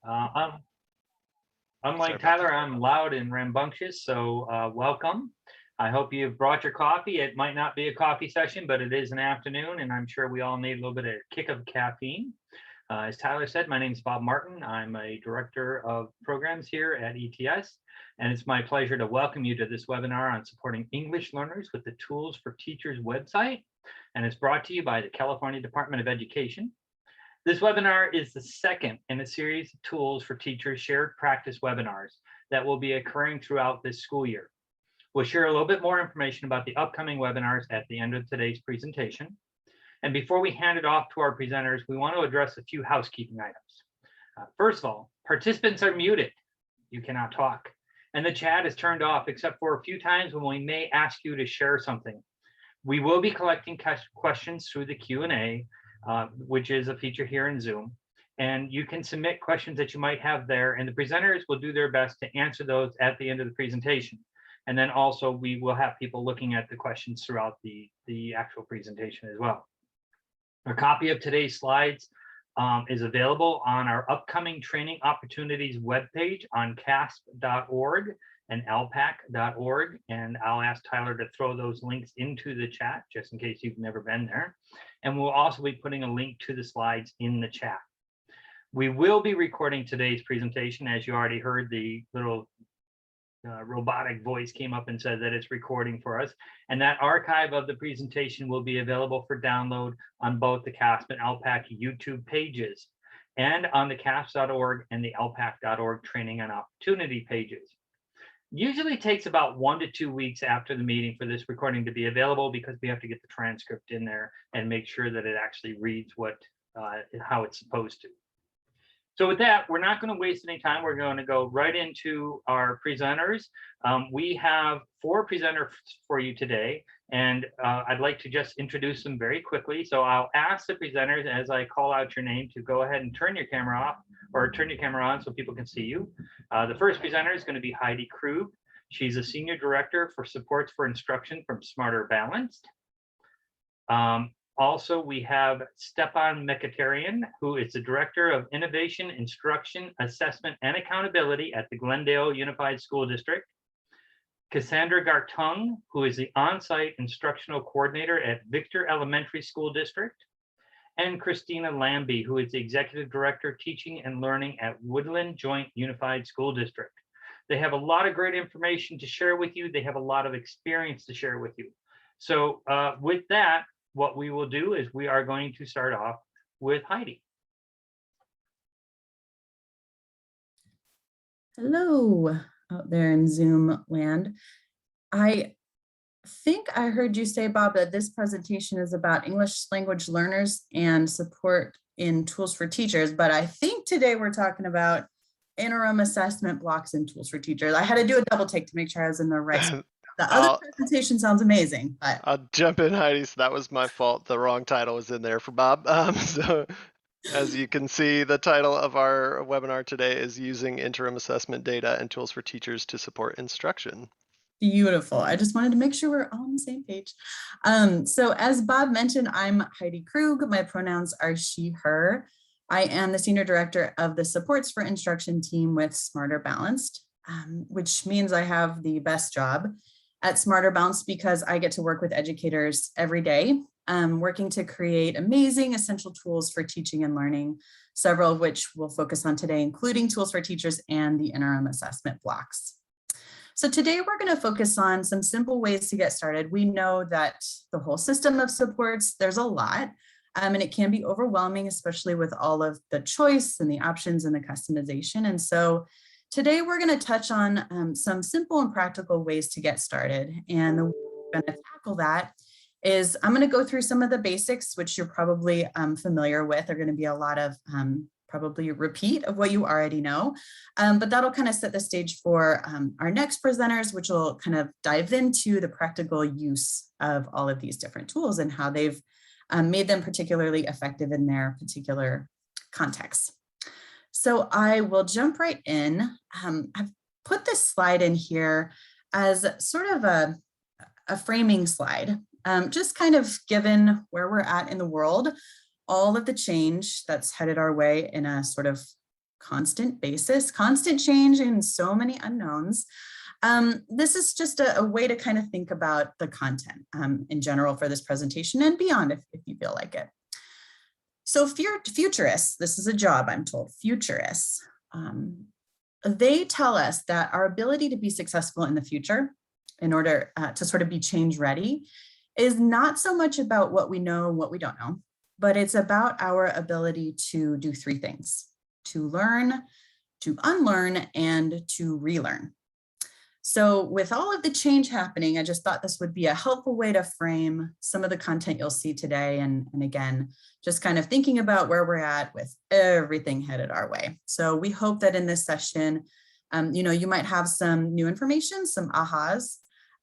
Uh, Unlike Tyler, I'm loud and rambunctious, so welcome. I hope you've brought your coffee. It might not be a coffee session, but it is an afternoon, and I'm sure we all need a little bit of kick of caffeine. As Tyler said, my name is Bob Martin. I'm a director of programs here at ETS, and it's my pleasure to welcome you to this webinar on supporting English learners with the Tools for Teachers website, and it's brought to you by the California Department of Education. This webinar is the second in a series of Tools for Teachers shared practice webinars that will be occurring throughout this school year. We'll share a little bit more information about the upcoming webinars at the end of today's presentation. And before we hand it off to our presenters, we want to address a few housekeeping items. First of all, participants are muted. You cannot talk. And the chat is turned off except for a few times when we may ask you to share something. We will be collecting questions through the Q&A, which is a feature here in Zoom. And you can submit questions that you might have there, and the presenters will do their best to answer those at the end of the presentation. And then also we will have people looking at the questions throughout the actual presentation as well. A copy of today's slides is available on our upcoming training opportunities webpage on CAASPP.org and ELPAC.org. And I'll ask Tyler to throw those links into the chat just in case you've never been there. And we'll also be putting a link to the slides in the chat. We will be recording today's presentation. As you already heard, the little robotic voice came up and said that it's recording for us. And that archive of the presentation will be available for download on both the CAASPP and ELPAC YouTube pages and on the CAASPP.org and the ELPAC.org training and opportunity pages. Usually takes about 1 to 2 weeks after the meeting for this recording to be available because we have to get the transcript in there and make sure that it actually reads how it's supposed to. So with that, we're not going to waste any time. We're going to go right into our presenters. We have 4 presenters for you today, and I'd like to just introduce them very quickly. So I'll ask the presenters as I call out your name to go ahead and turn your camera off or turn your camera on so people can see you. The first presenter is going to be Heidi Krug. She's a Senior Director for Supports for Instruction from Smarter Balanced. Also, we have Stepan Mekatarian, who is the Director of Innovation, Instruction, Assessment, and Accountability at the Glendale Unified School District. Cassandra Gartung, who is the On-Site Instructional Coordinator at Victor Elementary School District. And Christina Liu, who is the Executive Director, Teaching and Learning at Woodland Joint Unified School District. They have a lot of great information to share with you. They have a lot of experience to share with you. So with that, what we will do is we are going to start off with Heidi. Hello out there in Zoom land. I think I heard you say, Bob, that this presentation is about English language learners and support in tools for teachers, but I think today we're talking about interim assessment blocks and tools for teachers. I had to do a double take to make sure I was in the right spot. The other presentation sounds amazing, but I'll jump in, Heidi. So that was my fault. The wrong title was in there for Bob. So as you can see, the title of our webinar today is Using Interim Assessment Data and Tools for Teachers to Support Instruction. Beautiful. I just wanted to make sure we're all on the same page. So as Bob mentioned, I'm Heidi Krug. My pronouns are she, her. I am the Senior Director of the Supports for Instruction team with Smarter Balanced, which means I have the best job at Smarter Balanced because I get to work with educators every day, working to create amazing essential tools for teaching and learning, several of which we'll focus on today, including tools for teachers and the interim assessment blocks. So today we're going to focus on some simple ways to get started. We know that the whole system of supports, there's a lot, and it can be overwhelming, especially with all of the choice and the options and the customization. And so today we're going to touch on some simple and practical ways to get started. And the way we're going to tackle that is I'm going to go through some of the basics, which you're probably familiar with. They're going to be a lot of probably a repeat of what you already know, but that'll kind of set the stage for our next presenters, which will kind of dive into the practical use of all of these different tools and how they've made them particularly effective in their particular context. So I will jump right in. I've put this slide in here as sort of a framing slide, just kind of given where we're at in the world, all of the change that's headed our way in a sort of constant basis, constant change and so many unknowns. This is just a way to kind of think about the content in general for this presentation and beyond if you feel like it. So futurists, this is a job I'm told, futurists, they tell us that our ability to be successful in the future in order to sort of be change ready is not so much about what we know and what we don't know, but it's about our ability to do three things: to learn, to unlearn, and to relearn. So with all of the change happening, I just thought this would be a helpful way to frame some of the content you'll see today. And again, just kind of thinking about where we're at with everything headed our way. So we hope that in this session, you might have some new information, some ahas,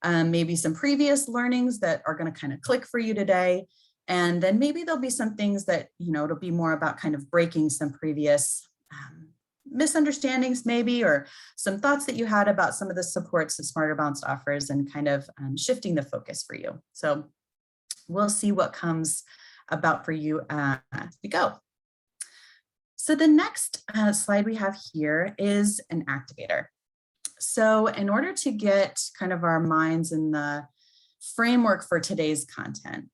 maybe some previous learnings that are going to kind of click for you today. And then maybe there'll be some things that, it'll be more about kind of breaking some previous misunderstandings maybe, or some thoughts that you had about some of the supports that Smarter Balanced offers and kind of shifting the focus for you. So we'll see what comes about for you as we go. So the next slide we have here is an activator. So in order to get kind of our minds in the framework for today's content,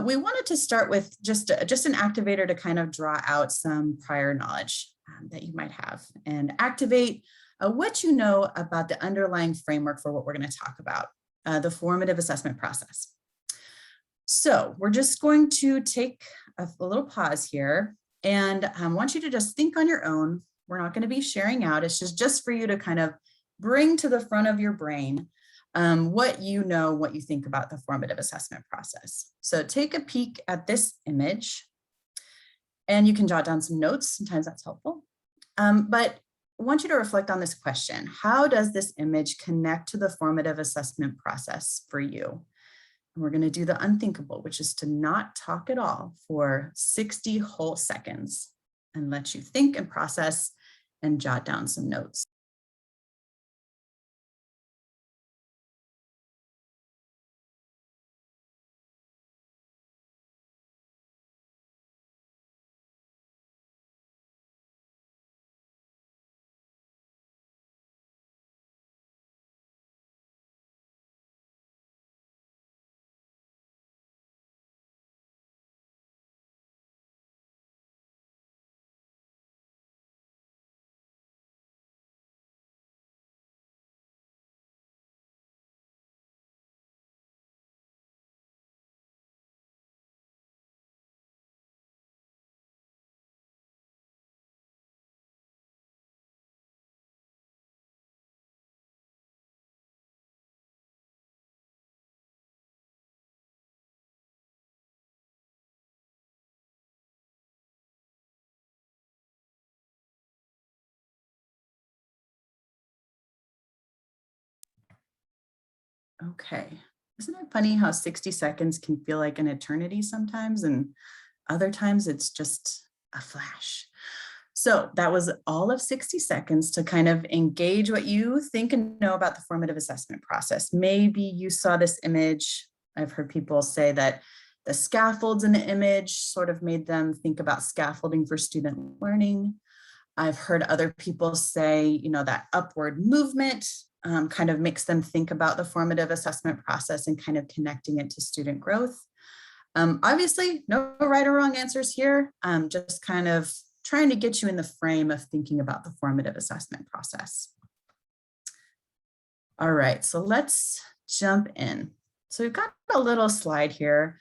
we wanted to start with just an activator to kind of draw out some prior knowledge that you might have and activate what you know about the underlying framework for what we're going to talk about, the formative assessment process. So we're just going to take a little pause here, and I want you to just think on your own. We're not going to be sharing out. It's just for you to kind of bring to the front of your brain what you know, what you think about the formative assessment process. So take a peek at this image, and you can jot down some notes. Sometimes that's helpful. But I want you to reflect on this question. How does this image connect to the formative assessment process for you? And we're going to do the unthinkable, which is to not talk at all for 60 whole seconds and let you think and process and jot down some notes. Okay, isn't it funny how 60 seconds can feel like an eternity sometimes, and other times it's just a flash. So that was all of 60 seconds to kind of engage what you think and know about the formative assessment process. Maybe you saw this image. I've heard people say that the scaffolds in the image sort of made them think about scaffolding for student learning. I've heard other people say, that upward movement kind of makes them think about the formative assessment process and kind of connecting it to student growth. Obviously, no right or wrong answers here. Just kind of trying to get you in the frame of thinking about the formative assessment process. All right, so let's jump in. So we've got a little slide here.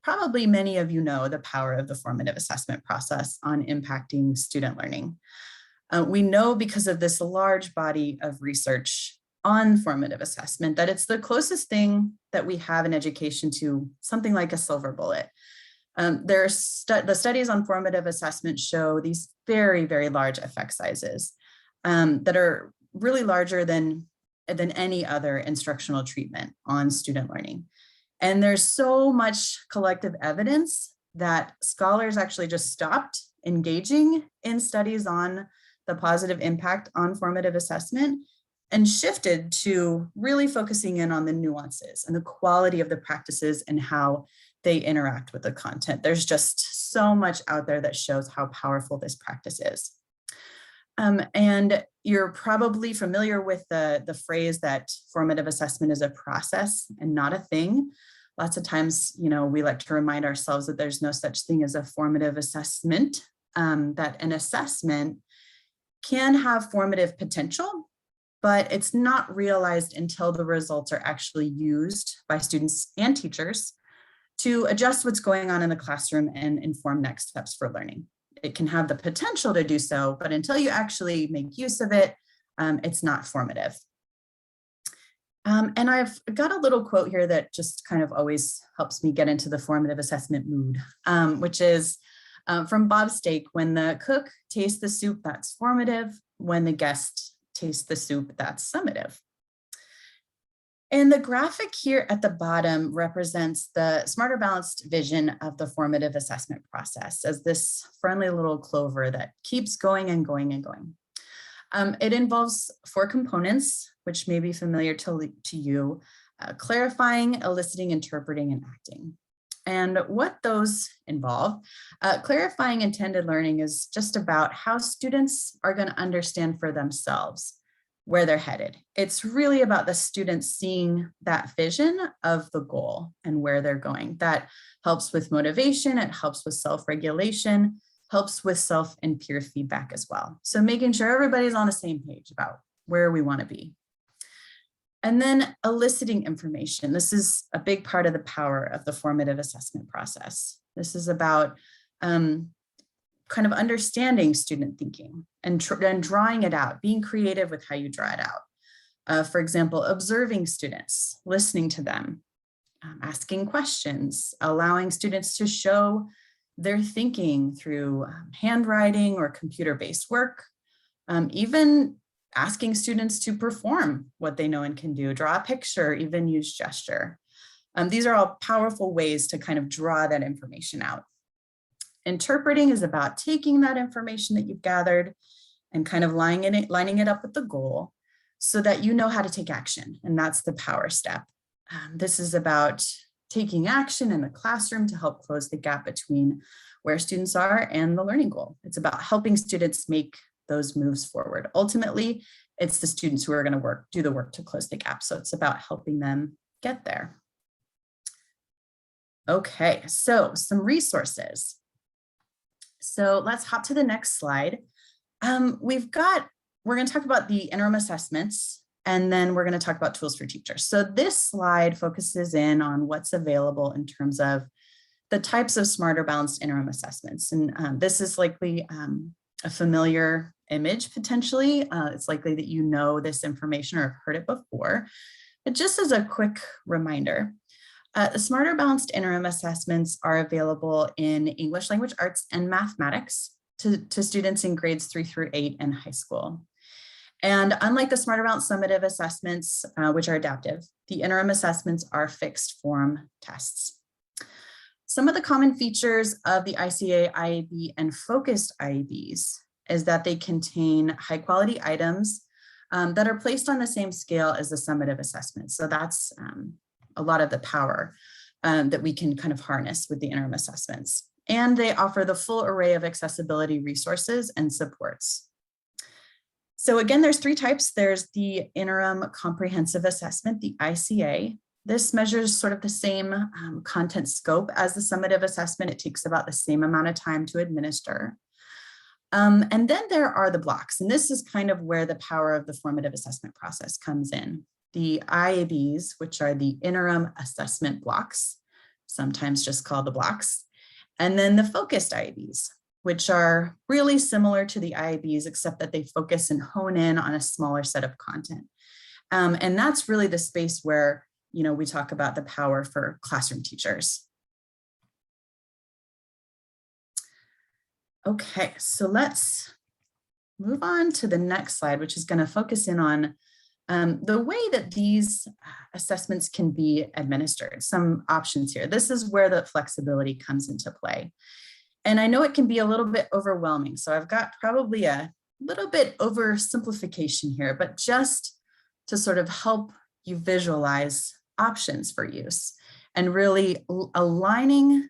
Probably many of you know the power of the formative assessment process on impacting student learning. We know because of this large body of research on formative assessment that it's the closest thing that we have in education to something like a silver bullet. The studies on formative assessment show these very, very large effect sizes that are really larger than any other instructional treatment on student learning. And there's so much collective evidence that scholars actually just stopped engaging in studies on the positive impact on formative assessment and shifted to really focusing in on the nuances and the quality of the practices and how they interact with the content. There's just so much out there that shows how powerful this practice is. And you're probably familiar with the phrase that formative assessment is a process and not a thing. Lots of times, we like to remind ourselves that there's no such thing as a formative assessment, that an assessment can have formative potential, but it's not realized until the results are actually used by students and teachers to adjust what's going on in the classroom and inform next steps for learning. It can have the potential to do so, but until you actually make use of it, it's not formative. And I've got a little quote here that just kind of always helps me get into the formative assessment mood, which is from Bob Stake: "When the cook tastes the soup, that's formative. When the guest tastes the soup, that's summative." And the graphic here at the bottom represents the smarter balanced vision of the formative assessment process as this friendly little clover that keeps going and going and going. It involves 4 components, which may be familiar to you: clarifying, eliciting, interpreting, and acting. And what those involve, clarifying intended learning is just about how students are going to understand for themselves where they're headed. It's really about the students seeing that vision of the goal and where they're going. That helps with motivation, it helps with self-regulation, helps with self and peer feedback as well. So making sure everybody's on the same page about where we want to be. And then eliciting information. This is a big part of the power of the formative assessment process. This is about kind of understanding student thinking and drawing it out, being creative with how you draw it out. For example, observing students, listening to them, asking questions, allowing students to show their thinking through handwriting or computer-based work, even asking students to perform what they know and can do, draw a picture, even use gesture. These are all powerful ways to kind of draw that information out. Interpreting is about taking that information that you've gathered and kind of lining it up with the goal so that you know how to take action. And that's the power step. This is about taking action in the classroom to help close the gap between where students are and the learning goal. It's about helping students make those moves forward. Ultimately, it's the students who are going to do the work to close the gap. So it's about helping them get there. Okay, so some resources. So let's hop to the next slide. We're going to talk about the interim assessments, and then we're going to talk about tools for teachers. So this slide focuses in on what's available in terms of the types of smarter balanced interim assessments. And this is likely a familiar image potentially. It's likely that you know this information or have heard it before. But just as a quick reminder, the Smarter Balanced Interim Assessments are available in English Language Arts and Mathematics to students in grades 3 through 8 in high school. And unlike the Smarter Balanced Summative Assessments, which are adaptive, the interim assessments are fixed form tests. Some of the common features of the ICA, IAB, and focused IABs is that they contain high quality items that are placed on the same scale as the summative assessments. So that's a lot of the power that we can kind of harness with the interim assessments. And they offer the full array of accessibility resources and supports. So again, there's 3 types. There's the interim comprehensive assessment, the ICA. This measures sort of the same content scope as the summative assessment. It takes about the same amount of time to administer. And then there are the blocks, and this is kind of where the power of the formative assessment process comes in. The IABs, which are the interim assessment blocks, sometimes just called the blocks, and then the focused IABs, which are really similar to the IABs, except that they focus and hone in on a smaller set of content. And that's really the space where, we talk about the power for classroom teachers. Okay, so let's move on to the next slide, which is going to focus in on the way that these assessments can be administered, some options here. This is where the flexibility comes into play. And I know it can be a little bit overwhelming. So I've got probably a little bit oversimplification here, but just to sort of help you visualize options for use and really aligning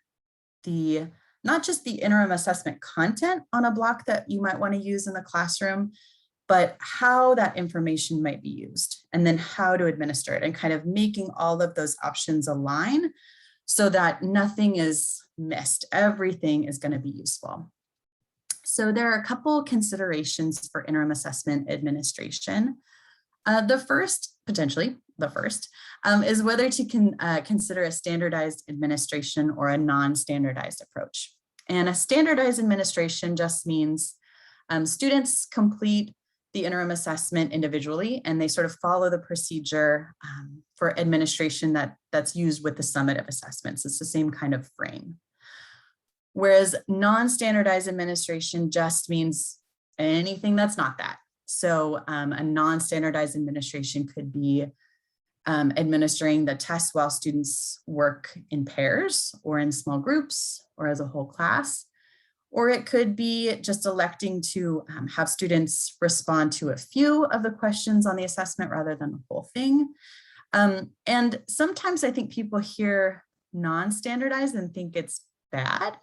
the not just the interim assessment content on a block that you might want to use in the classroom, but how that information might be used, and then how to administer it, and kind of making all of those options align so that nothing is missed. Everything is going to be useful. So there are a couple considerations for interim assessment administration. The first, potentially the first, is whether to consider a standardized administration or a non-standardized approach. And a standardized administration just means students complete the interim assessment individually, and they sort of follow the procedure for administration that's used with the summative assessments. It's the same kind of frame. Whereas non-standardized administration just means anything that's not that. So a non-standardized administration could be administering the test while students work in pairs or in small groups or as a whole class. Or it could be just electing to have students respond to a few of the questions on the assessment rather than the whole thing. And sometimes I think people hear non-standardized and think it's bad.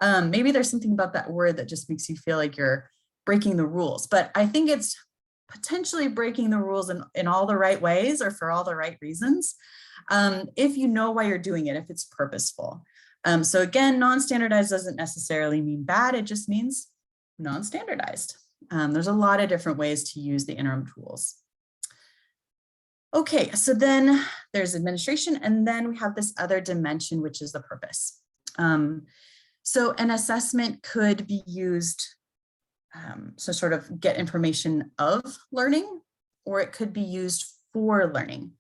Maybe there's something about that word that just makes you feel like you're breaking the rules, but I think it's potentially breaking the rules in all the right ways or for all the right reasons, if you know why you're doing it, if it's purposeful. So again, non-standardized doesn't necessarily mean bad, it just means non-standardized. There's a lot of different ways to use the interim tools. Okay, so then there's administration, and then we have this other dimension, which is the purpose. So an assessment could be used so sort of get information of learning, or it could be used for learning.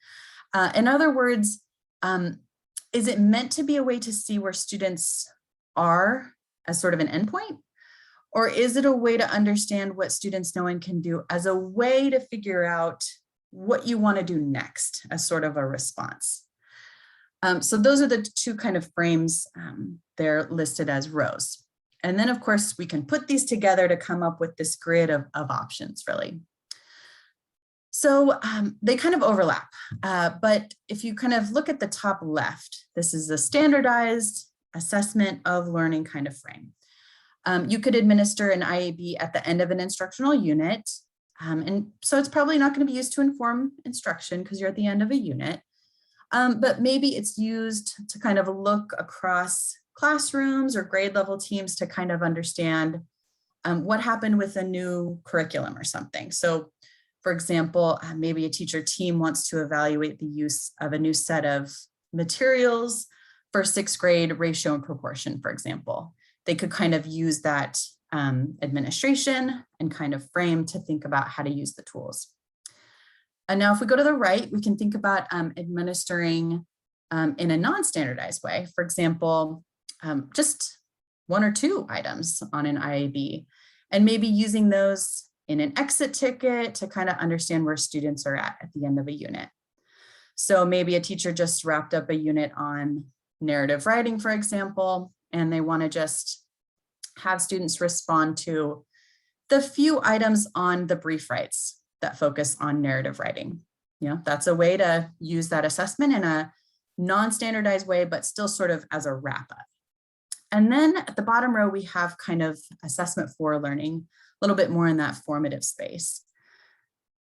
In other words, is it meant to be a way to see where students are as sort of an endpoint? Or is it a way to understand what students know and can do as a way to figure out what you want to do next as sort of a response? So those are the two kind of frames. They're listed as rows. And then of course we can put these together to come up with this grid of options really. So they kind of overlap, but if you kind of look at the top left, this is a standardized assessment of learning kind of frame. You could administer an IAB at the end of an instructional unit. And so it's probably not going to be used to inform instruction because you're at the end of a unit. But maybe it's used to kind of look across classrooms or grade level teams to kind of understand what happened with a new curriculum or something. So for example, maybe a teacher team wants to evaluate the use of a new set of materials for 6th grade ratio and proportion, for example. They could kind of use that administration and kind of frame to think about how to use the tools. And now if we go to the right, we can think about administering in a non-standardized way. For example, just 1 or 2 items on an IAB, and maybe using those in an exit ticket to kind of understand where students are at the end of a unit. So maybe a teacher just wrapped up a unit on narrative writing, for example, and they want to just have students respond to the few items on the brief rights that focus on narrative writing. You know, that's a way to use that assessment in a non-standardized way, but still sort of as a wrap up. And then at the bottom row, we have kind of assessment for learning, a little bit more in that formative space.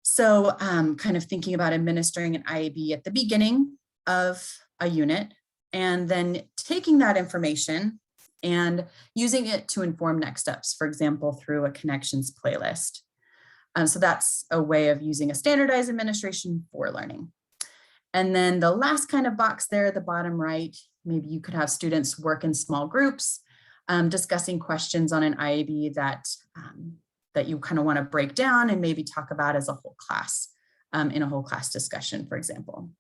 So kind of thinking about administering an IAB at the beginning of a unit, and then taking that information and using it to inform next steps, for example, through a connections playlist. So that's a way of using a standardized administration for learning. And then the last kind of box there at the bottom right, maybe you could have students work in small groups, discussing questions on an IAB that you kind of want to break down and maybe talk about as a whole class, in a whole class discussion, for example.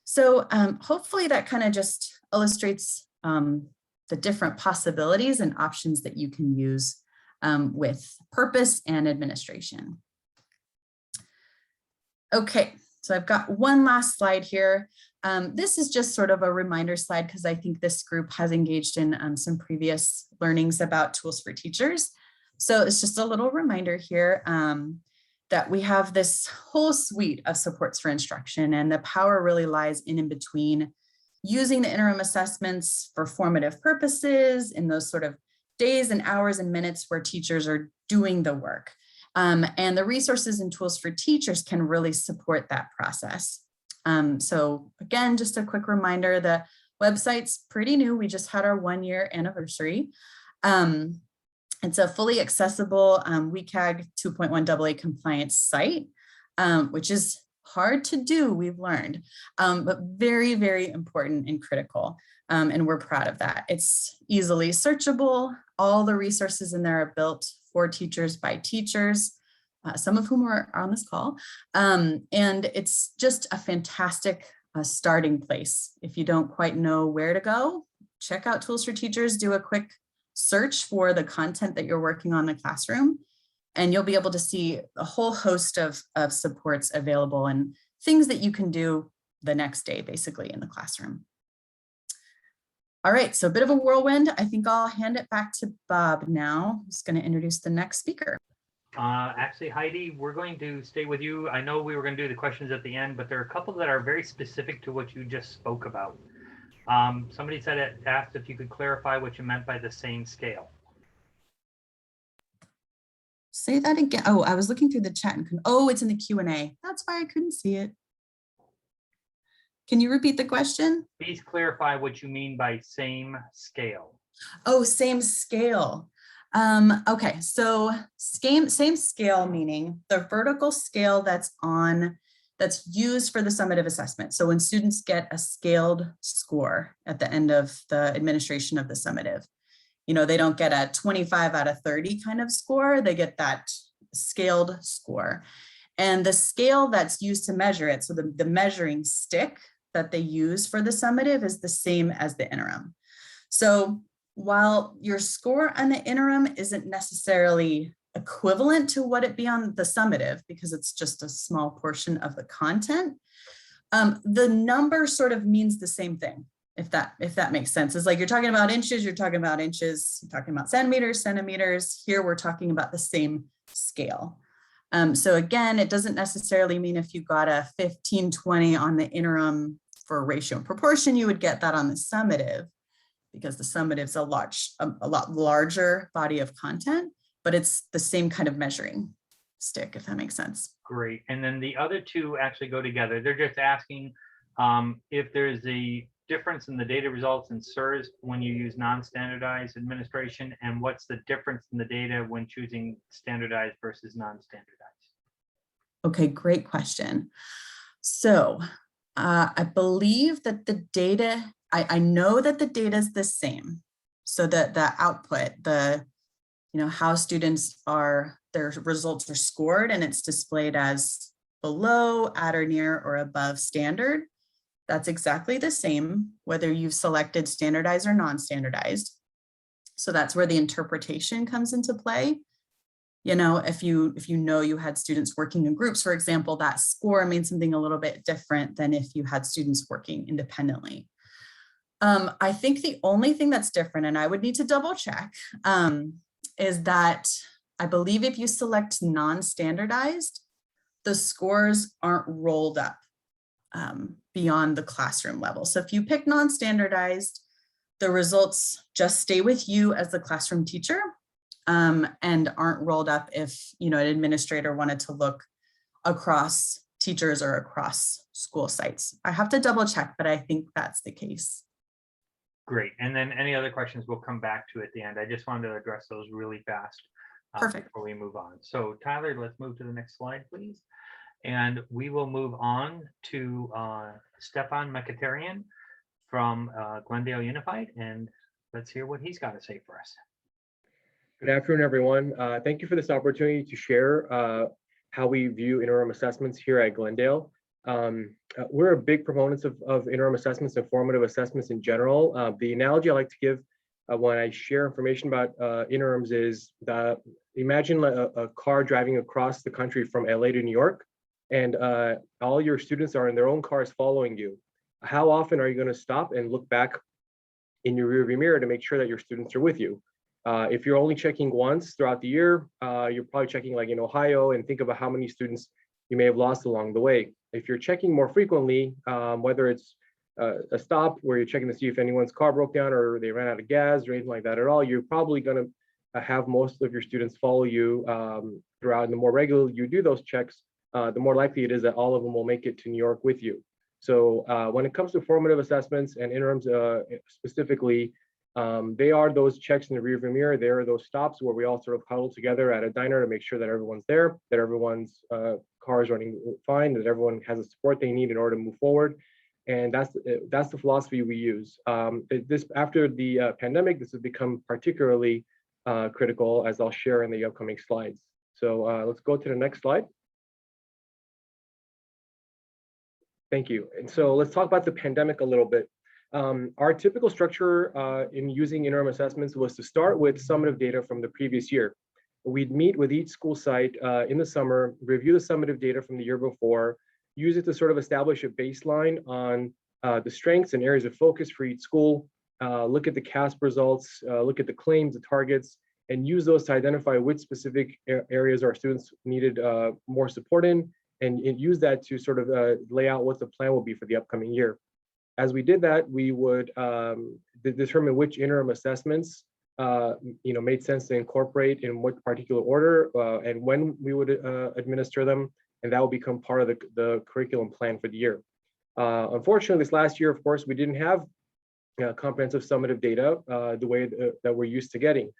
So hopefully that kind of just illustrates the different possibilities and options that you can use with purpose and administration. Okay, so I've got one last slide here. This is just sort of a reminder slide because I think this group has engaged in some previous learnings about tools for teachers. So it's just a little reminder here that we have this whole suite of supports for instruction, and the power really lies in between using the interim assessments for formative purposes in those sort of days and hours and minutes where teachers are doing the work. And the resources and tools for teachers can really support that process. So again, just a quick reminder, the website's pretty new. We just had our 1-year anniversary. It's a fully accessible WCAG 2.1 AA compliant site, which is hard to do, we've learned, but very, very important and critical. And we're proud of that. It's easily searchable. All the resources in there are built for teachers by teachers, some of whom are on this call. And it's just a fantastic starting place. If you don't quite know where to go, check out Tools for Teachers, do a quick search for the content that you're working on in the classroom, and you'll be able to see a whole host of supports available and things that you can do the next day, basically, in the classroom. All right, so a bit of a whirlwind. I think I'll hand it back to Bob now, who's going to introduce the next speaker. Actually, Heidi, we're going to stay with you. I know we were going to do the questions at the end, but there are a couple that are very specific to what you just spoke about. Somebody asked if you could clarify what you meant by the same scale. Say that again. Oh, I was looking through the chat and oh, it's in the Q&A. That's why I couldn't see it. Can you repeat the question? Please clarify what you mean by same scale. Oh, same scale. Okay, so same scale meaning the vertical scale that's used for the summative assessment. So when students get a scaled score at the end of the administration of the summative, you know, they don't get a 25 out of 30 kind of score, they get that scaled score. And the scale that's used to measure it, so the measuring stick that they use for the summative is the same as the interim. So while your score on the interim isn't necessarily equivalent to what it be on the summative, because it's just a small portion of the content, the number sort of means the same thing, if that makes sense. It's like you're talking about inches, you're talking about inches, you're talking about centimeters. Here we're talking about the same scale. So again, it doesn't necessarily mean if you got a 15-20 on the interim for ratio and proportion, you would get that on the summative, because the summative is a lot larger body of content, but it's the same kind of measuring stick, if that makes sense. Great. And then the other two actually go together. They're just asking if there's a difference in the data results in SIRS when you use non-standardized administration, and what's the difference in the data when choosing standardized versus non-standardized? Okay, great question. So I believe that the data, I know that the data is the same. So that the output, how students their results are scored, and it's displayed as below, at or near, or above standard. That's exactly the same, whether you've selected standardized or non-standardized. So that's where the interpretation comes into play. You know, if you know you had students working in groups, for example, that score means something a little bit different than if you had students working independently. I think the only thing that's different, and I would need to double check, is that I believe if you select non-standardized, the scores aren't rolled up beyond the classroom level. So if you pick non-standardized, the results just stay with you as the classroom teacher and aren't rolled up if, an administrator wanted to look across teachers or across school sites. I have to double check, but I think that's the case. Great. And then any other questions we'll come back to at the end. I just wanted to address those really fast before we move on. So Tyler, let's move to the next slide, please. And we will move on to Stefan Mkhitaryan from Glendale Unified, and let's hear what he's got to say for us. Good afternoon, everyone. Thank you for this opportunity to share how we view interim assessments here at Glendale. We're a big proponents of interim assessments and formative assessments in general. The analogy I like to give when I share information about interims is that imagine a car driving across the country from LA to New York, and all your students are in their own cars following you. How often are you going to stop and look back in your rearview mirror to make sure that your students are with you? If you're only checking once throughout the year, you're probably checking like in Ohio, and think about how many students you may have lost along the way. If you're checking more frequently, whether it's a stop where you're checking to see if anyone's car broke down or they ran out of gas or anything like that at all, you're probably going to have most of your students follow you throughout. And the more regularly you do those checks, the more likely it is that all of them will make it to New York with you. So when it comes to formative assessments and interims specifically, they are those checks in the rearview mirror. They are those stops where we all sort of huddle together at a diner to make sure that everyone's there, that everyone's car is running fine, that everyone has the support they need in order to move forward. And that's the philosophy we use. After the pandemic, this has become particularly critical, as I'll share in the upcoming slides. So let's go to the next slide. Thank you. And so let's talk about the pandemic a little bit. Our typical structure in using interim assessments was to start with summative data from the previous year. We'd meet with each school site in the summer, review the summative data from the year before, use it to sort of establish a baseline on the strengths and areas of focus for each school, look at the CAASPP results, look at the claims, the targets, and use those to identify which specific areas our students needed more support in, and use that to sort of lay out what the plan will be for the upcoming year. As we did that, we would determine which interim assessments made sense to incorporate in what particular order and when we would administer them, and that will become part of the curriculum plan for the year. Unfortunately, this last year, of course, we didn't have comprehensive summative data the way that we're used to getting.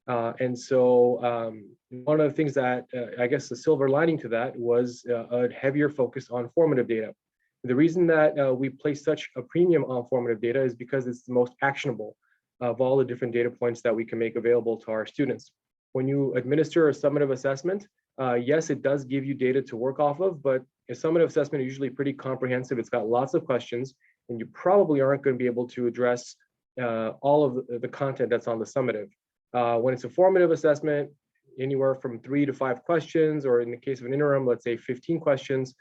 And so one of the things that I guess the silver lining to that was a heavier focus on formative data. The reason that we place such a premium on formative data is because it's the most actionable of all the different data points that we can make available to our students. When you administer a summative assessment, yes, it does give you data to work off of, but a summative assessment is usually pretty comprehensive. It's got lots of questions, and you probably aren't going to be able to address all of the content that's on the summative. When it's a formative assessment, anywhere from 3 to 5 questions, or in the case of an interim, let's say 15 questions,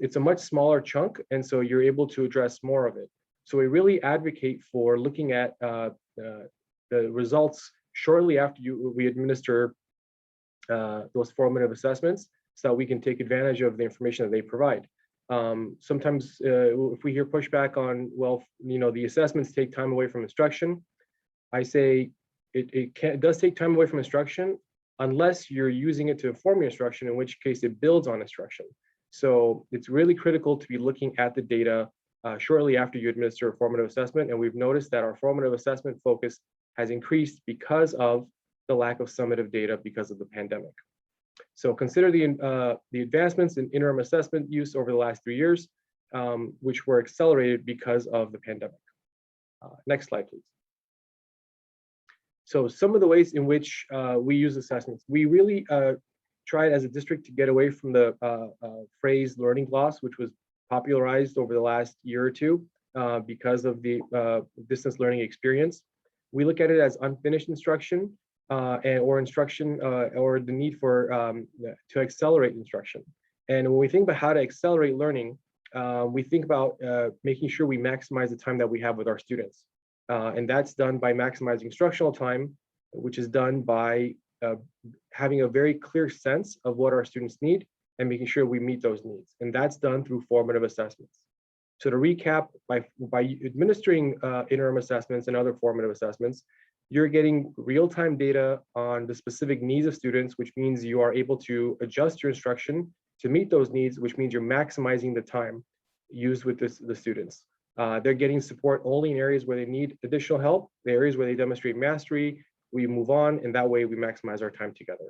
it's a much smaller chunk, and so you're able to address more of it. So we really advocate for looking at the results shortly after we administer those formative assessments, so that we can take advantage of the information that they provide. Sometimes if we hear pushback on, well, the assessments take time away from instruction, I say it does take time away from instruction unless you're using it to inform your instruction, in which case it builds on instruction. So it's really critical to be looking at the data shortly after you administer a formative assessment. And we've noticed that our formative assessment focus has increased because of the lack of summative data because of the pandemic. So consider the advancements in interim assessment use over the last 3 years, which were accelerated because of the pandemic. Next slide, please. So some of the ways in which we use assessments, we really tried as a district to get away from the phrase learning loss, which was popularized over the last year or two because of the distance learning experience. We look at it as unfinished instruction or instruction or the need for to accelerate instruction. And when we think about how to accelerate learning, we think about making sure we maximize the time that we have with our students. And that's done by maximizing instructional time, which is done by having a very clear sense of what our students need and making sure we meet those needs. And that's done through formative assessments. So to recap, by administering interim assessments and other formative assessments, you're getting real-time data on the specific needs of students, which means you are able to adjust your instruction to meet those needs, which means you're maximizing the time used with the students. They're getting support only in areas where they need additional help. The areas where they demonstrate mastery, we move on, and that way we maximize our time together.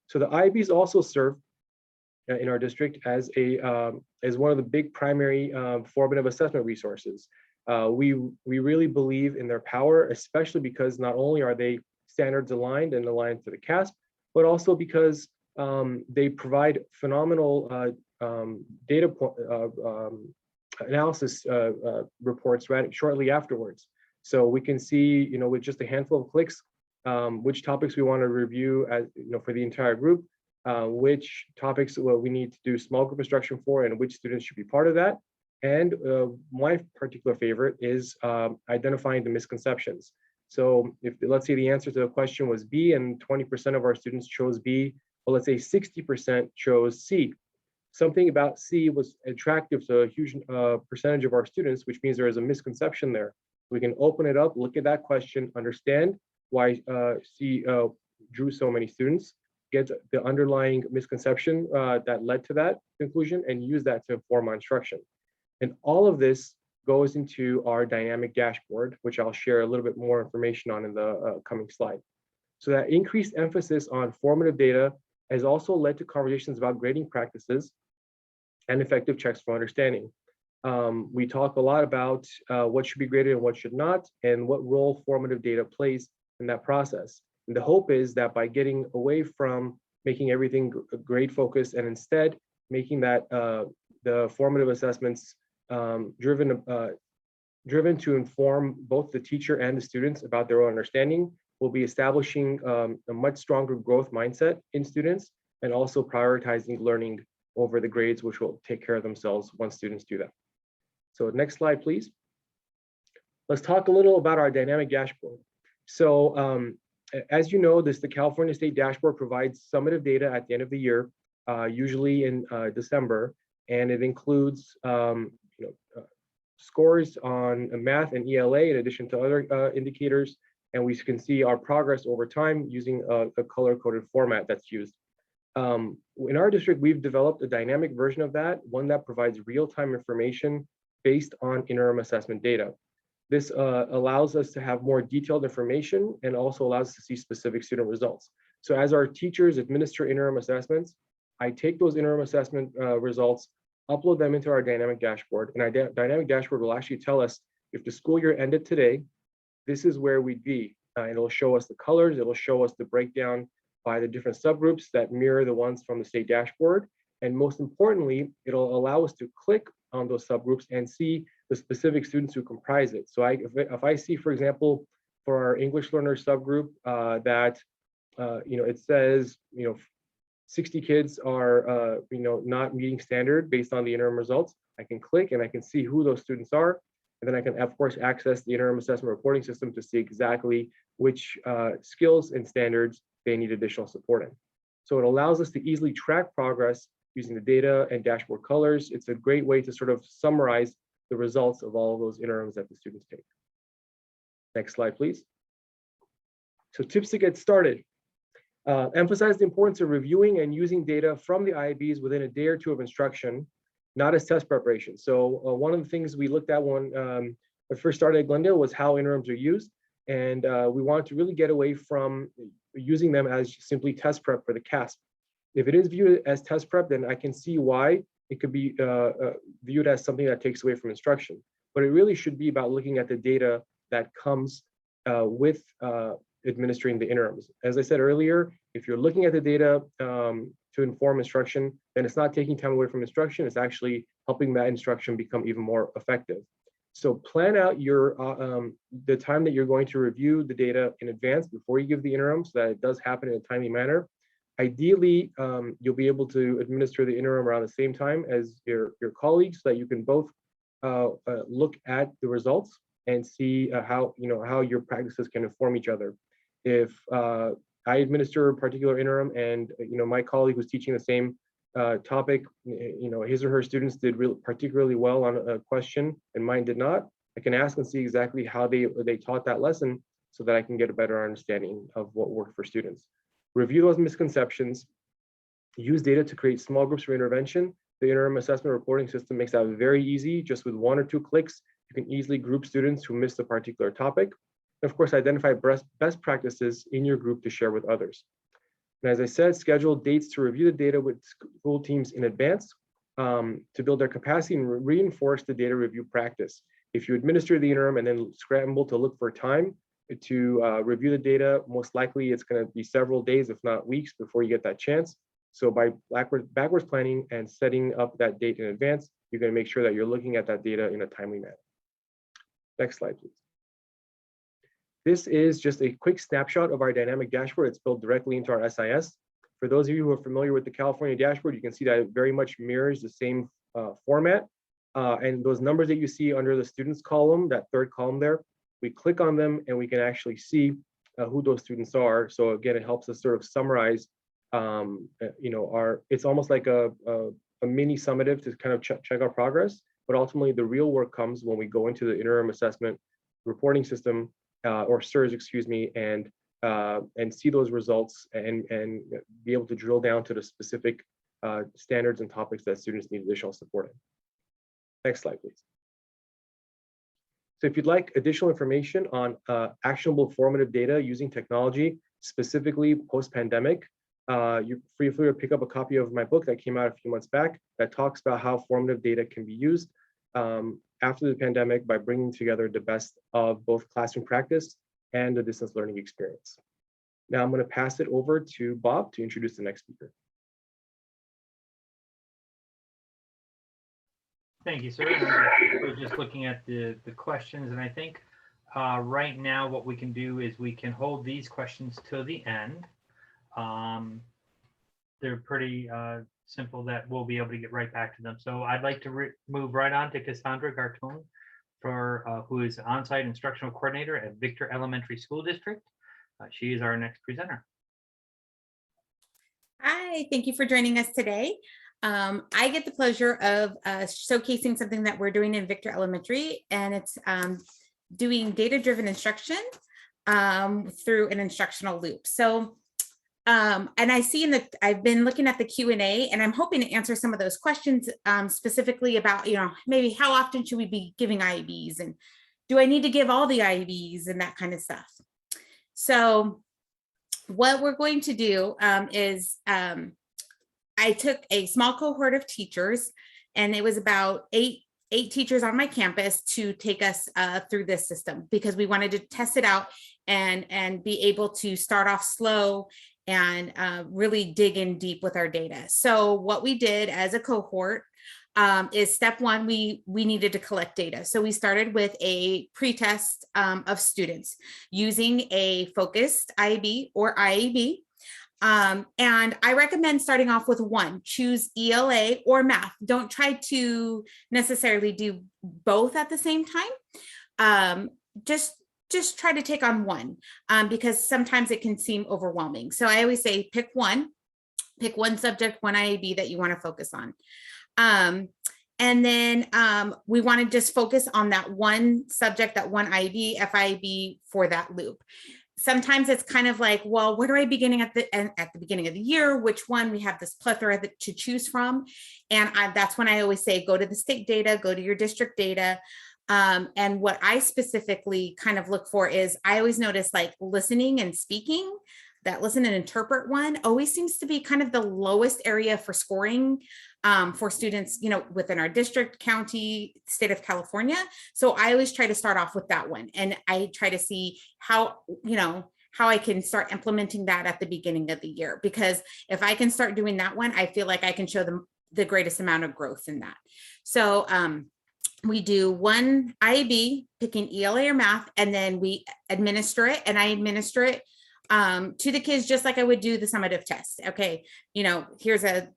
So the IABs also serve in our district as one of the big primary formative assessment resources. We really believe in their power, especially because not only are they standards aligned and aligned to the CAASPP, but also because they provide phenomenal data analysis reports shortly afterwards. So we can see, with just a handful of clicks, which topics we want to review for the entire group, which topics we need to do small group instruction for, and which students should be part of that. And my particular favorite is identifying the misconceptions. So if, let's say, the answer to the question was B and 20% of our students chose B, well, let's say 60% chose C. something about C was attractive to a huge percentage of our students, which means there is a misconception there. We can open it up, look at that question, understand why C drew so many students, get the underlying misconception that led to that conclusion, and use that to inform our instruction. And all of this goes into our dynamic dashboard, which I'll share a little bit more information on in the coming slide. So that increased emphasis on formative data has also led to conversations about grading practices and effective checks for understanding. We talk a lot about what should be graded and what should not, and what role formative data plays in that process. And the hope is that by getting away from making everything grade focused and instead making that the formative assessments driven to inform both the teacher and the students about their own understanding, we'll be establishing a much stronger growth mindset in students, and also prioritizing learning over the grades, which will take care of themselves once students do that. So next slide, please. Let's talk a little about our dynamic dashboard. So as you know, the California State Dashboard provides summative data at the end of the year, usually in December, and it includes scores on math and ELA in addition to other indicators, and we can see our progress over time using a color-coded format that's used. In our district, we've developed a dynamic version of that, one that provides real-time information based on interim assessment data. This allows us to have more detailed information and also allows us to see specific student results. So as our teachers administer interim assessments, I take those interim assessment results, upload them into our dynamic dashboard, and our dynamic dashboard will actually tell us if the school year ended today, this is where we'd be. It'll show us the colors, it'll show us the breakdown by the different subgroups that mirror the ones from the state dashboard. And most importantly, it'll allow us to click on those subgroups and see the specific students who comprise it. So if I see, for example, for our English learner subgroup that it says 60 kids are not meeting standard based on the interim results, I can click and I can see who those students are. And then I can, of course, access the interim assessment reporting system to see exactly which skills and standards they need additional support in. So it allows us to easily track progress using the data and dashboard colors. It's a great way to sort of summarize the results of all of those interims that the students take. Next slide, please. So tips to get started. Emphasize the importance of reviewing and using data from the IABs within a day or two of instruction, not as test preparation. So one of the things we looked at when I first started at Glendale was how interims are used. And we wanted to really get away from using them as simply test prep for the CAASPP. If it is viewed as test prep, then I can see why it could be viewed as something that takes away from instruction. But it really should be about looking at the data that comes with administering the interims. As I said earlier, if you're looking at the data to inform instruction, then it's not taking time away from instruction, it's actually helping that instruction become even more effective. So plan out your the time that you're going to review the data in advance before you give the interim so that it does happen in a timely manner. Ideally, you'll be able to administer the interim around the same time as your colleagues so that you can both look at the results and see how your practices can inform each other. If I administer a particular interim and my colleague who's teaching the same topic, his or her students did particularly well on a question and mine did not, I can ask and see exactly how they taught that lesson so that I can get a better understanding of what worked for students. Review those misconceptions, use data to create small groups for intervention. The interim assessment reporting system makes that very easy. Just with 1 or 2 clicks, you can easily group students who missed a particular topic. And of course, identify best practices in your group to share with others. And as I said, schedule dates to review the data with school teams in advance to build their capacity and reinforce the data review practice. If you administer the interim and then scramble to look for time to review the data, most likely it's going to be several days, if not weeks, before you get that chance. So by backwards planning and setting up that date in advance, you're going to make sure that you're looking at that data in a timely manner. Next slide, please. This is just a quick snapshot of our dynamic dashboard. It's built directly into our SIS. For those of you who are familiar with the California dashboard, you can see that it very much mirrors the same format. And those numbers that you see under the students column, that third column there, we click on them and we can actually see who those students are. So again, it helps us sort of summarize, it's almost like a mini summative to kind of check our progress, but ultimately the real work comes when we go into the interim assessment reporting system, or SIRS, excuse me, and see those results and be able to drill down to the specific standards and topics that students need additional support in. Next slide, please. So if you'd like additional information on actionable formative data using technology, specifically post-pandemic, you're free to pick up a copy of my book that came out a few months back that talks about how formative data can be used after the pandemic by bringing together the best of both classroom practice and the distance learning experience. Now I'm going to pass it over to Bob to introduce the next speaker. Thank you, sir. We're just looking at the questions, and I think right now what we can do is we can hold these questions till the end. They're pretty simple that we'll be able to get right back to them. So I'd like to move right on to Cassandra Gartone, who is on-site instructional coordinator at Victor Elementary School District. She is our next presenter. Hi, thank you for joining us today. I get the pleasure of showcasing something that we're doing in Victor Elementary, and it's doing data-driven instruction through an instructional loop. So, and I see I've been looking at the Q&A, and I'm hoping to answer some of those questions specifically about, maybe how often should we be giving IEBs, and do I need to give all the IEBs and that kind of stuff. So what we're going to do is I took a small cohort of teachers, and it was about eight teachers on my campus to take us through this system, because we wanted to test it out and be able to start off slow and really dig in deep with our data. So what we did as a cohort is step one, we needed to collect data. So we started with a pretest of students using a focused IEB or IEB. And I recommend starting off with one. Choose ELA or math. Don't try to necessarily do both at the same time. Just try to take on one, because sometimes it can seem overwhelming. So I always say pick one subject, one IEB that you want to focus on. And then we want to just focus on that one subject, that one IEB, FIEB for that loop. Sometimes it's kind of like, well, where do I begin at the beginning of the year? Which one? We have this plethora to choose from. And that's when I always say, go to the state data, go to your district data. And what I specifically kind of look for is, I always notice like listening and speaking, that listen and interpret one always seems to be kind of the lowest area for scoring for students, within our district, county, state of California. So I always try to start off with that one. And I try to see how I can start implementing that at the beginning of the year, because if I can start doing that one, I feel like I can show them the greatest amount of growth in that. So we do one IEB, picking ELA or math, and then we administer it, and I administer it to the kids just like I would do the summative test. Okay, here's a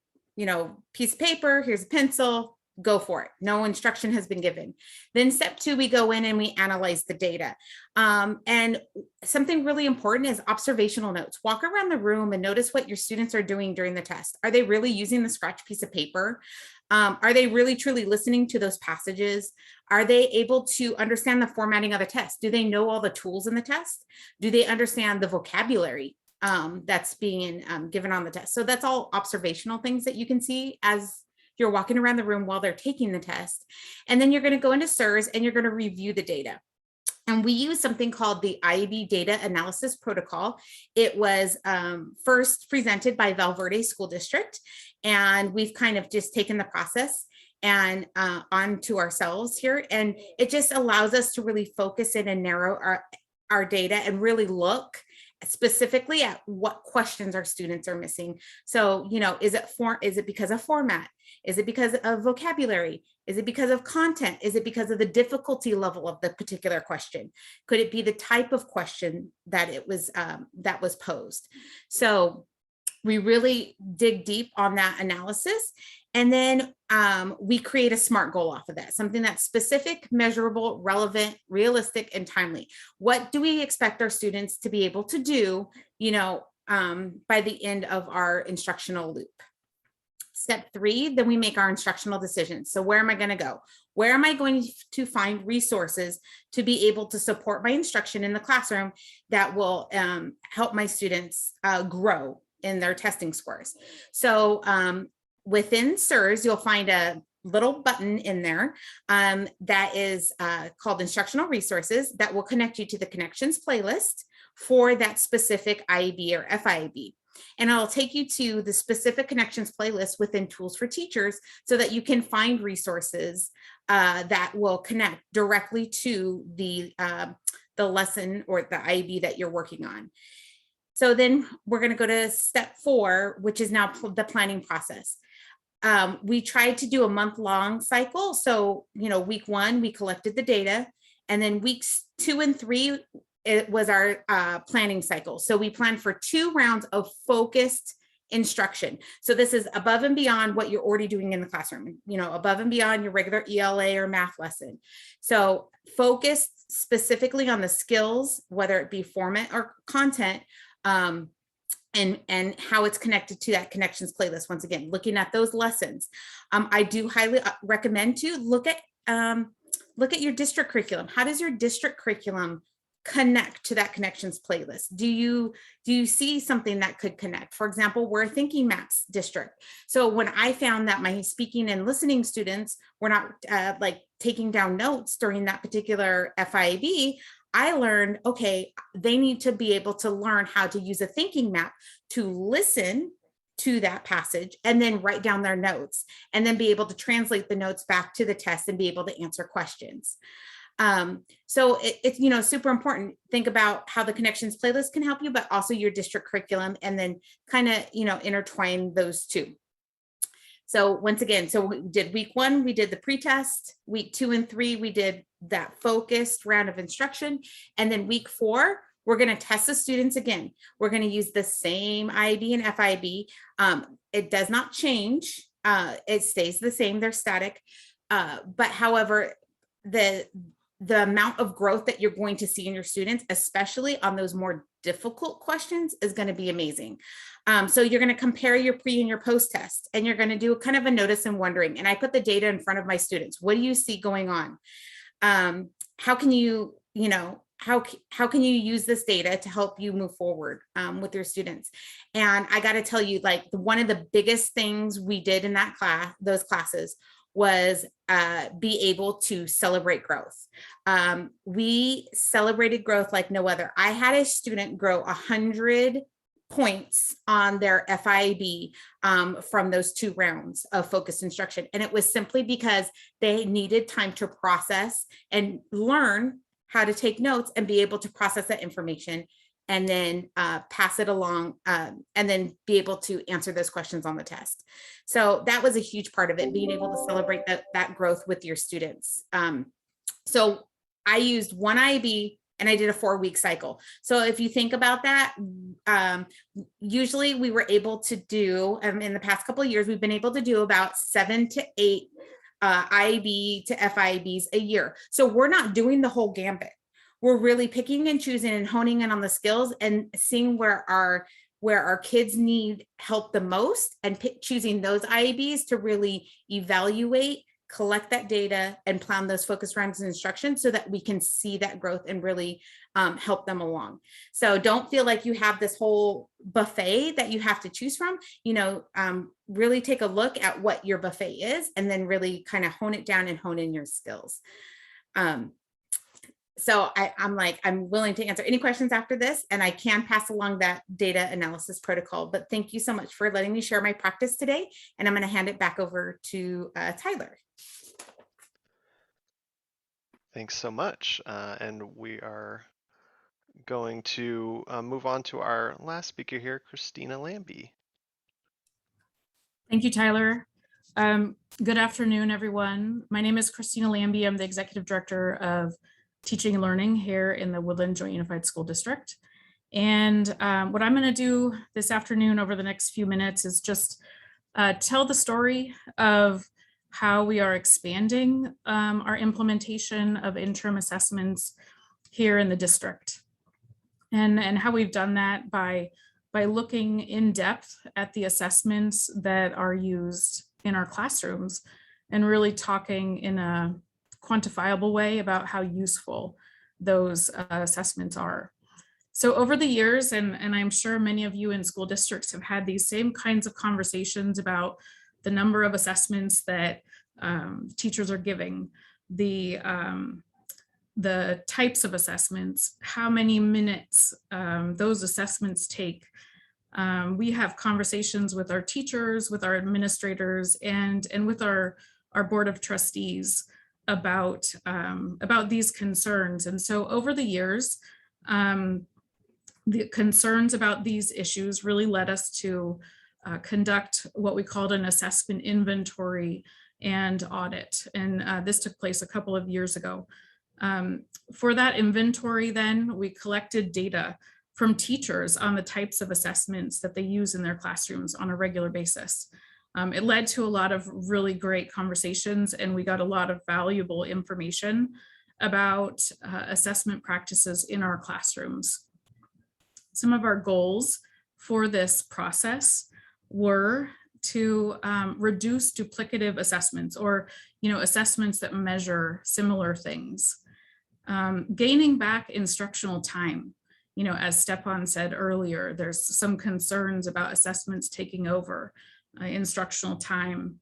piece of paper, here's a pencil, go for it. No instruction has been given. Then step two, we go in and we analyze the data. And something really important is observational notes. Walk around the room and notice what your students are doing during the test. Are they really using the scratch piece of paper? Are they really truly listening to those passages? Are they able to understand the formatting of the test? Do they know all the tools in the test? Do they understand the vocabulary that's being given on the test? So that's all observational things that you can see as you're walking around the room while they're taking the test. And then you're going to go into SIRS and you're going to review the data. And we use something called the IEB Data Analysis Protocol. It was first presented by Valverde School District, and we've kind of just taken the process and onto ourselves here. And it just allows us to really focus in and narrow our data and really look specifically at what questions our students are missing. So, is it because of format? Is it because of vocabulary? Is it because of content? Is it because of the difficulty level of the particular question? Could it be the type of question that was posed? So we really dig deep on that analysis. And then we create a SMART goal off of that, something that's specific, measurable, relevant, realistic, and timely. What do we expect our students to be able to do, by the end of our instructional loop? step 3, then we make our instructional decisions. So where am I going to go? Where am I going to find resources to be able to support my instruction in the classroom that will help my students grow in their testing scores? So within SIRS, you'll find a little button in there that is called Instructional Resources that will connect you to the Connections playlist for that specific IEB or FIEB. And I'll take you to the specific Connections playlist within Tools for Teachers so that you can find resources that will connect directly to the lesson or the IEB that you're working on. So then we're going to go to step 4, which is now the planning process. We tried to do a month-long cycle. So, week 1, we collected the data, and then weeks 2 and 3, it was our planning cycle. So we planned for 2 rounds of focused instruction. So this is above and beyond what you're already doing in the classroom, above and beyond your regular ELA or math lesson. So focused specifically on the skills, whether it be format or content, and how it's connected to that Connections playlist. Once again, looking at those lessons. I do highly recommend to look at your district curriculum. How does your district curriculum connect to that Connections playlist? Do you see something that could connect? For example, we're a Thinking Maps district. So when I found that my speaking and listening students were not taking down notes during that particular FIEB, I learned, okay, they need to be able to learn how to use a thinking map to listen to that passage and then write down their notes and then be able to translate the notes back to the test and be able to answer questions. So it's super important. Think about how the Connections playlist can help you, but also your district curriculum, and then kind of, intertwine those two. So once again, so we did week 1, we did the pretest. Week 2 and 3, we did that focused round of instruction. And then week 4, we're going to test the students again. We're going to use the same IEB and FIEB. It does not change. It stays the same. They're static. But however, the amount of growth that you're going to see in your students, especially on those more difficult questions, is going to be amazing. So you're going to compare your pre and your post test, and you're going to do kind of a notice and wondering. And I put the data in front of my students. What do you see going on? How can you, how can you use this data to help you move forward with your students? And I got to tell you, one of the biggest things we did in those classes was be able to celebrate growth. We celebrated growth like no other. I had a student grow 100 points on their FIEB from those 2 rounds of focused instruction. And it was simply because they needed time to process and learn how to take notes and be able to process that information and then pass it along and then be able to answer those questions on the test. So that was a huge part of it, being able to celebrate that growth with your students. So I used 1 IEB and I did a 4-week cycle. So if you think about that, usually we were able to do, in the past couple of years, we've been able to do about 7 to 8 IEB to FIEBs a year. So we're not doing the whole gambit. We're really picking and choosing and honing in on the skills and seeing where our kids need help the most, and choosing those IEBs to really evaluate, collect that data, and plan those focus rounds of instruction so that we can see that growth and really help them along. So don't feel like you have this whole buffet that you have to choose from. Really take a look at what your buffet is and then really kind of hone it down and hone in your skills. So I'm willing to answer any questions after this, and I can pass along that data analysis protocol. But thank you so much for letting me share my practice today. And I'm going to hand it back over to Tyler. Thanks so much. And we are going to move on to our last speaker here, Christina Liu. Thank you, Tyler. Good afternoon, everyone. My name is Christina Liu. I'm the Executive Director of Teaching and Learning here in the Woodland Joint Unified School District. And what I'm going to do this afternoon over the next few minutes is just tell the story of how we are expanding our implementation of interim assessments here in the district. And how we've done that by by looking in depth at the assessments that are used in our classrooms and really talking in a quantifiable way about how useful those assessments are. So over the years, and I'm sure many of you in school districts have had these same kinds of conversations about the number of assessments that teachers are giving, the types of assessments, how many minutes those assessments take. We have conversations with our teachers, with our administrators, and with our board of trustees about these concerns. And so over the years, the concerns about these issues really led us to conduct what we called an assessment inventory and audit. And this took place a couple of years ago. For that inventory, then, we collected data from teachers on the types of assessments that they use in their classrooms on a regular basis. It led to a lot of really great conversations, and we got a lot of valuable information about assessment practices in our classrooms. Some of our goals for this process were to reduce duplicative assessments, or assessments that measure similar things. Gaining back instructional time. As Stepan said earlier, there's some concerns about assessments taking over instructional time.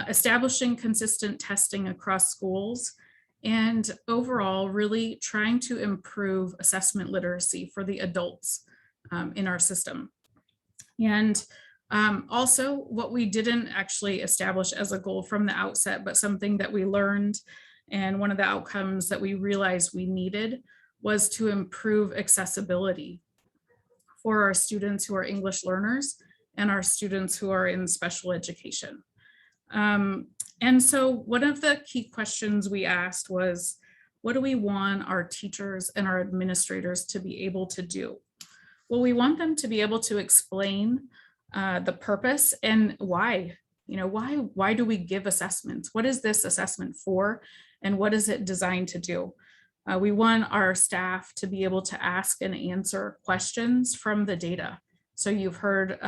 Establishing consistent testing across schools, and overall really trying to improve assessment literacy for the adults in our system. And also, what we didn't actually establish as a goal from the outset, but something that we learned, and one of the outcomes that we realized we needed, was to improve accessibility for our students who are English learners and our students who are in special education. And so one of the key questions we asked was, what do we want our teachers and our administrators to be able to do? Well, we want them to be able to explain the purpose and why. Why do we give assessments? What is this assessment for? And what is it designed to do? We want our staff to be able to ask and answer questions from the data. So you've heard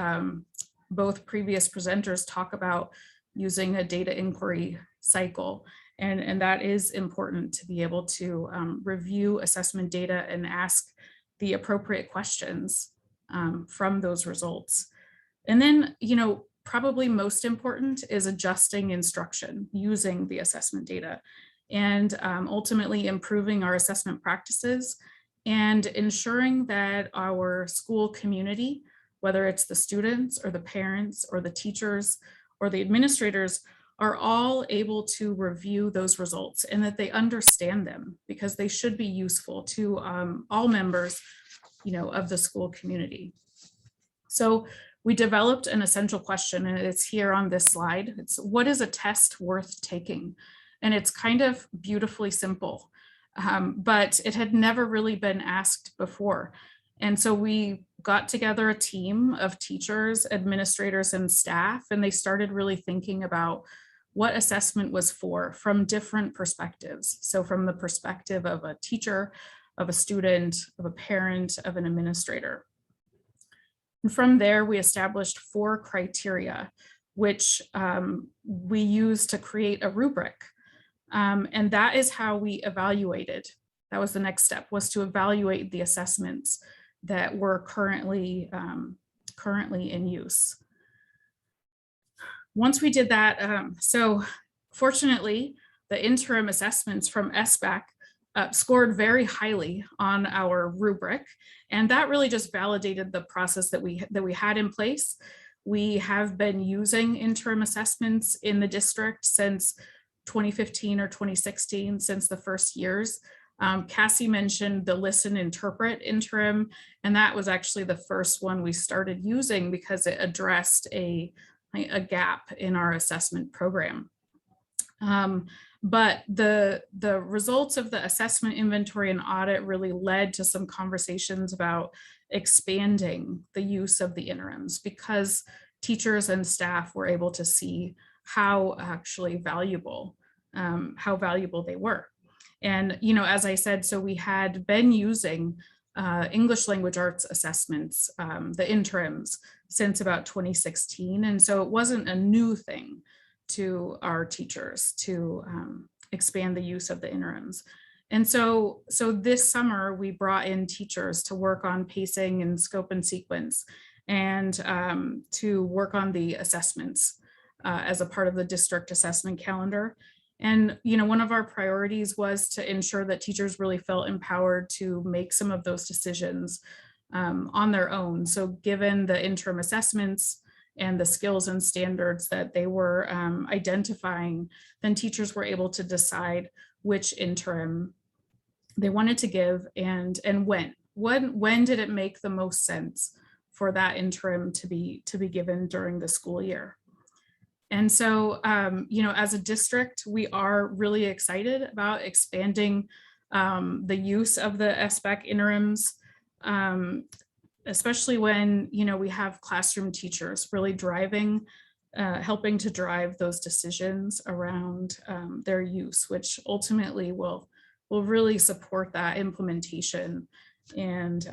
both previous presenters talk about using a data inquiry cycle. And that is important to be able to review assessment data and ask the appropriate questions from those results. And then, probably most important is adjusting instruction using the assessment data, and ultimately improving our assessment practices and ensuring that our school community, whether it's the students or the parents or the teachers or the administrators, are all able to review those results and that they understand them, because they should be useful to all members, of the school community. So we developed an essential question, and it's here on this slide. It's, what is a test worth taking? And it's kind of beautifully simple, but it had never really been asked before. And so we got together a team of teachers, administrators, and staff, and they started really thinking about what assessment was for from different perspectives. So from the perspective of a teacher, of a student, of a parent, of an administrator. And from there, we established 4 criteria, which we used to create a rubric. And that is how we evaluated. That was the next step, was to evaluate the assessments that were currently in use. Once we did that, so fortunately, the interim assessments from CAASPP scored very highly on our rubric, and that really just validated the process that we had in place. We have been using interim assessments in the district since 2015 or 2016, since the first years. Cassie mentioned the listen interpret interim, and that was actually the first one we started using because it addressed a gap in our assessment program. But the results of the assessment inventory and audit really led to some conversations about expanding the use of the interims, because teachers and staff were able to see how actually valuable they were. And, as I said, so we had been using English language arts assessments, the interims, since about 2016. And so it wasn't a new thing to our teachers to expand the use of the interims. And so this summer, we brought in teachers to work on pacing and scope and sequence, and to work on the assessments as a part of the district assessment calendar. And, one of our priorities was to ensure that teachers really felt empowered to make some of those decisions on their own. So given the interim assessments and the skills and standards that they were identifying, then teachers were able to decide which interim they wanted to give and when did it make the most sense for that interim to be given during the school year. And so, as a district, we are really excited about expanding the use of the ELPAC interims, especially when, we have classroom teachers really helping to drive those decisions around their use, which ultimately will really support that implementation and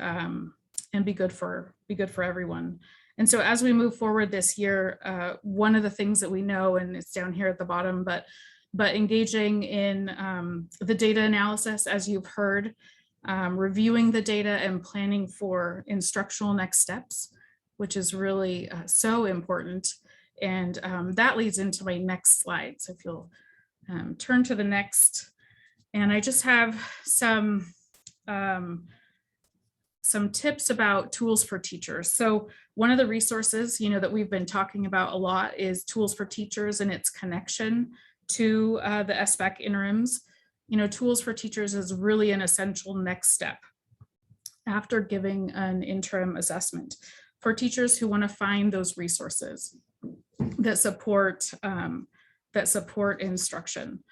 be good for everyone. And so as we move forward this year, one of the things that we know, and it's down here at the bottom, but engaging in the data analysis, as you've heard, reviewing the data and planning for instructional next steps, which is really so important. And that leads into my next slide. So if you'll turn to the next, and I just have some tips about tools for teachers. So one of the resources, that we've been talking about a lot is Tools for Teachers and its connection to the ELPAC interims. Tools for Teachers is really an essential next step after giving an interim assessment for teachers who want to find those resources that support instruction.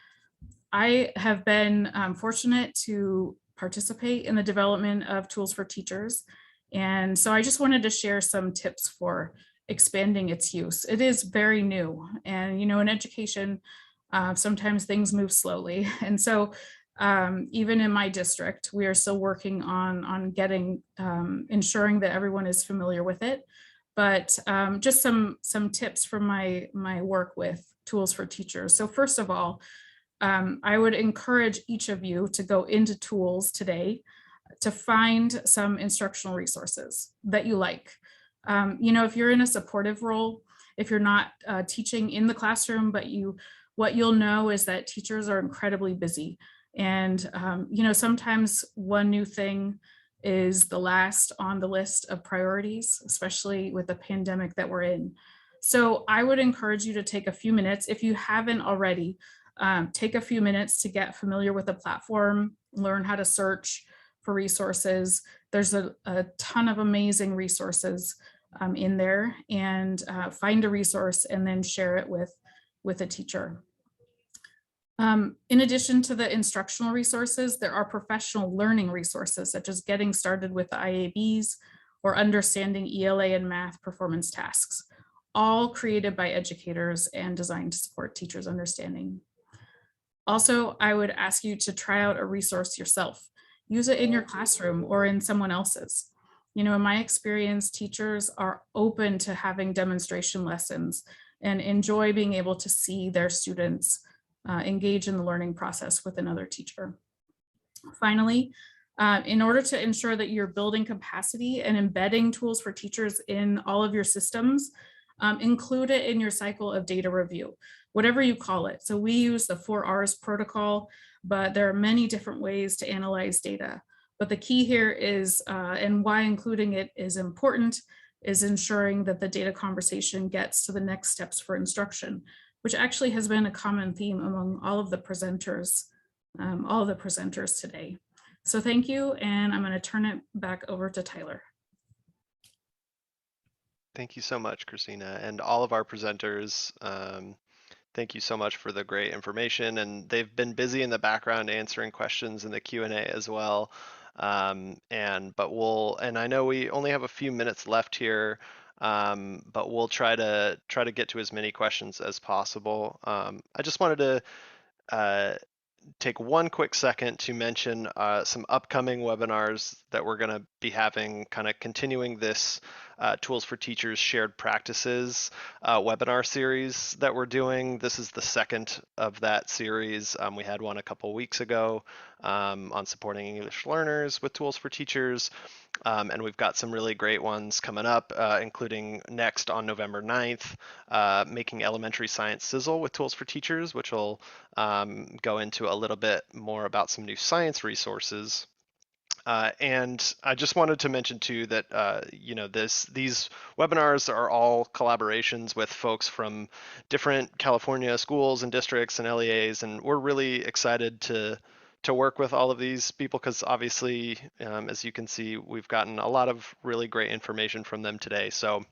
I have been fortunate to participate in the development of Tools for Teachers. And so I just wanted to share some tips for expanding its use. It is very new, and in education, sometimes things move slowly. And so even in my district, we are still working on getting, ensuring that everyone is familiar with it. But just some tips from my work with Tools for Teachers. So first of all, I would encourage each of you to go into Tools today to find some instructional resources that you like. If you're in a supportive role, if you're not teaching in the classroom, but what you'll know is that teachers are incredibly busy. And, sometimes one new thing is the last on the list of priorities, especially with the pandemic that we're in. So I would encourage you to take a few minutes, if you haven't already, take a few minutes to get familiar with the platform, learn how to search for resources. There's a ton of amazing resources in there, and find a resource and then share it with a teacher. In addition to the instructional resources, there are professional learning resources, such as getting started with the IABs or understanding ELA and math performance tasks, all created by educators and designed to support teachers' understanding. Also, I would ask you to try out a resource yourself. Use it in your classroom or in someone else's. In my experience, teachers are open to having demonstration lessons and enjoy being able to see their students engage in the learning process with another teacher. Finally, in order to ensure that you're building capacity and embedding Tools for Teachers in all of your systems, include it in your cycle of data review, whatever you call it. So we use the 4Rs protocol, but there are many different ways to analyze data. But the key here is, and why including it is important, is ensuring that the data conversation gets to the next steps for instruction, which actually has been a common theme among all of the presenters today. So thank you, and I'm going to turn it back over to Tyler. Thank you so much, Christina, and all of our presenters. Thank you so much for the great information, and they've been busy in the background answering questions in the Q&A as well. And I know we only have a few minutes left here, but we'll try to get to as many questions as possible. I just wanted to take one quick second to mention some upcoming webinars that we're going to be having, kind of continuing this Tools for Teachers Shared Practices webinar series that we're doing. This is the second of that series. We had one a couple weeks ago on supporting English learners with Tools for Teachers. And we've got some really great ones coming up, including next on November 9th, Making Elementary Science Sizzle with Tools for Teachers, which will go into a little bit more about some new science resources. And I just wanted to mention too that these webinars are all collaborations with folks from different California schools and districts and LEAs, and we're really excited to work with all of these people because obviously, as you can see, we've gotten a lot of really great information from them today. So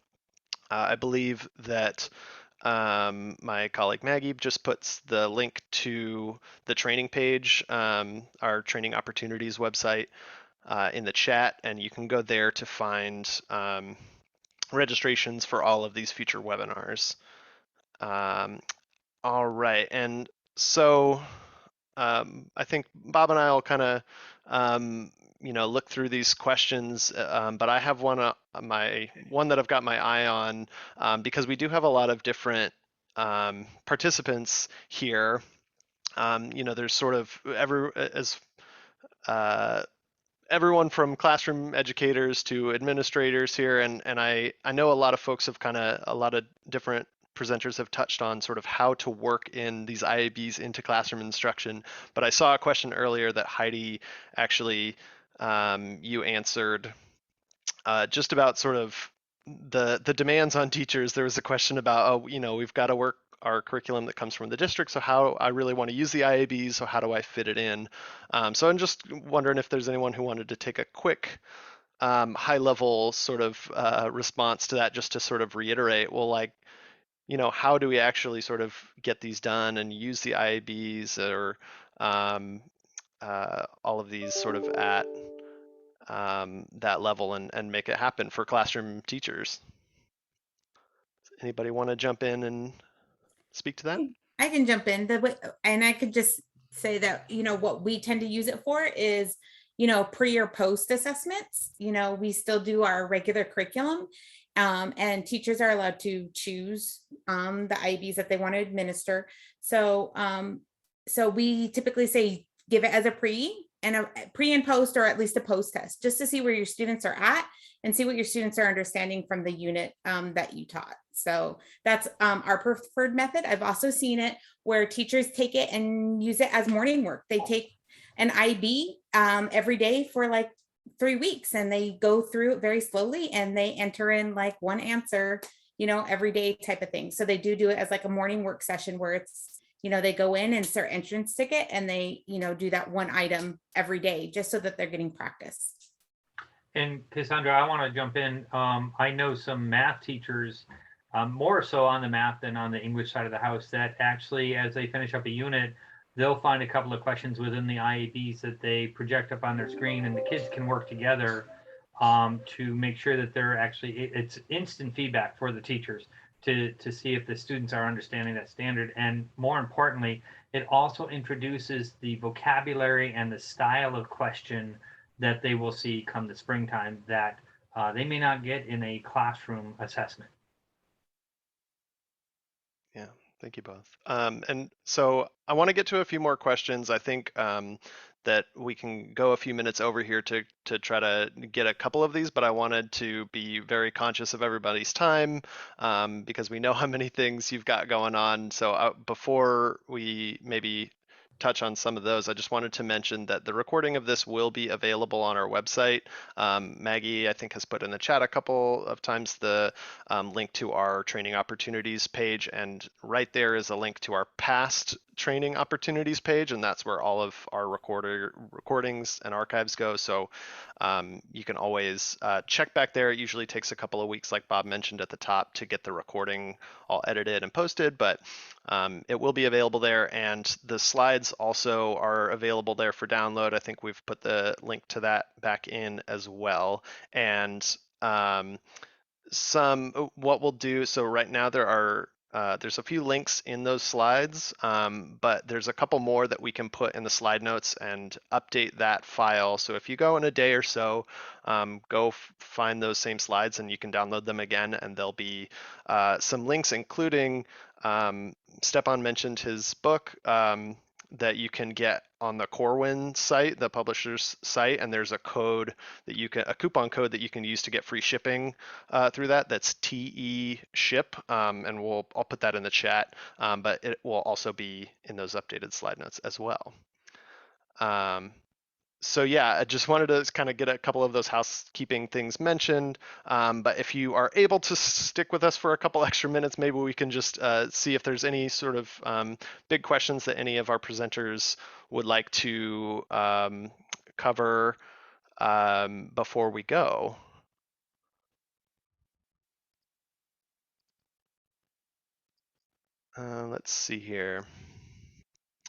I believe that my colleague Maggie just puts the link to the training page, our training opportunities website, in the chat, and you can go there to find registrations for all of these future webinars. All right, and so I think Bob and I will kind of look through these questions, but I have one that I've got my eye on because we do have a lot of different participants here. There's sort of everyone from classroom educators to administrators here, and I know a lot of folks have a lot of different presenters have touched on sort of how to work in these IABs into classroom instruction. But I saw a question earlier that Heidi actually you answered just about sort of the demands on teachers. There was a question about, we've got to work our curriculum that comes from the district. So how I really want to use the IABs. So how do I fit it in? So I'm just wondering if there's anyone who wanted to take a quick high level sort of response to that, just to sort of reiterate, well, how do we actually sort of get these done and use the IABs or all of these sort of at that level and make it happen for classroom teachers? Anybody want to jump in and speak to that? I can jump in, and I could just say that, what we tend to use it for is, pre or post assessments. We still do our regular curriculum, and teachers are allowed to choose the IBs that they want to administer. So, so we typically say give it as a pre and post, or at least a post test, just to see where your students are at and see what your students are understanding from the unit that you taught. So that's our preferred method. I've also seen it where teachers take it and use it as morning work. They take an IB every day for like 3 weeks, and they go through it very slowly, and they enter in like one answer, every day type of thing. So they do it as like a morning work session where it's, they go in and insert entrance ticket, and they, do that one item every day just so that they're getting practice. And Cassandra, I want to jump in. I know some math teachers, more so on the math than on the English side of the house, that actually, as they finish up a unit, they'll find a couple of questions within the IABs that they project up on their screen, and the kids can work together to make sure that they're actually, it's instant feedback for the teachers to see if the students are understanding that standard. And more importantly, it also introduces the vocabulary and the style of question that they will see come the springtime that they may not get in a classroom assessment. Yeah, thank you both. And so I want to get to a few more questions. I think that we can go a few minutes over here to try to get a couple of these, but I wanted to be very conscious of everybody's time because we know how many things you've got going on. So before we maybe touch on some of those, I just wanted to mention that the recording of this will be available on our website. Maggie, I think, has put in the chat a couple of times the link to our training opportunities page, and right there is a link to our past training opportunities page, and that's where all of our recordings and archives go. So you can always check back there. It usually takes a couple of weeks, like Bob mentioned at the top, to get the recording all edited and posted, but it will be available there, and the slides also are available there for download. I think we've put the link to that back in as well. And what we'll do, so right now there are there's a few links in those slides, but there's a couple more that we can put in the slide notes and update that file. So if you go in a day or so, go find those same slides and you can download them again, and there'll be some links, including Stepan mentioned his book that you can get on the Corwin site, the publisher's site, and there's a code that you can, a coupon code that you can use to get free shipping through that. That's TE ship, and I'll put that in the chat, but it will also be in those updated slide notes as well. So yeah, I just wanted to kind of get a couple of those housekeeping things mentioned. But if you are able to stick with us for a couple extra minutes, maybe we can just see if there's any sort of big questions that any of our presenters would like to cover before we go. Let's see here.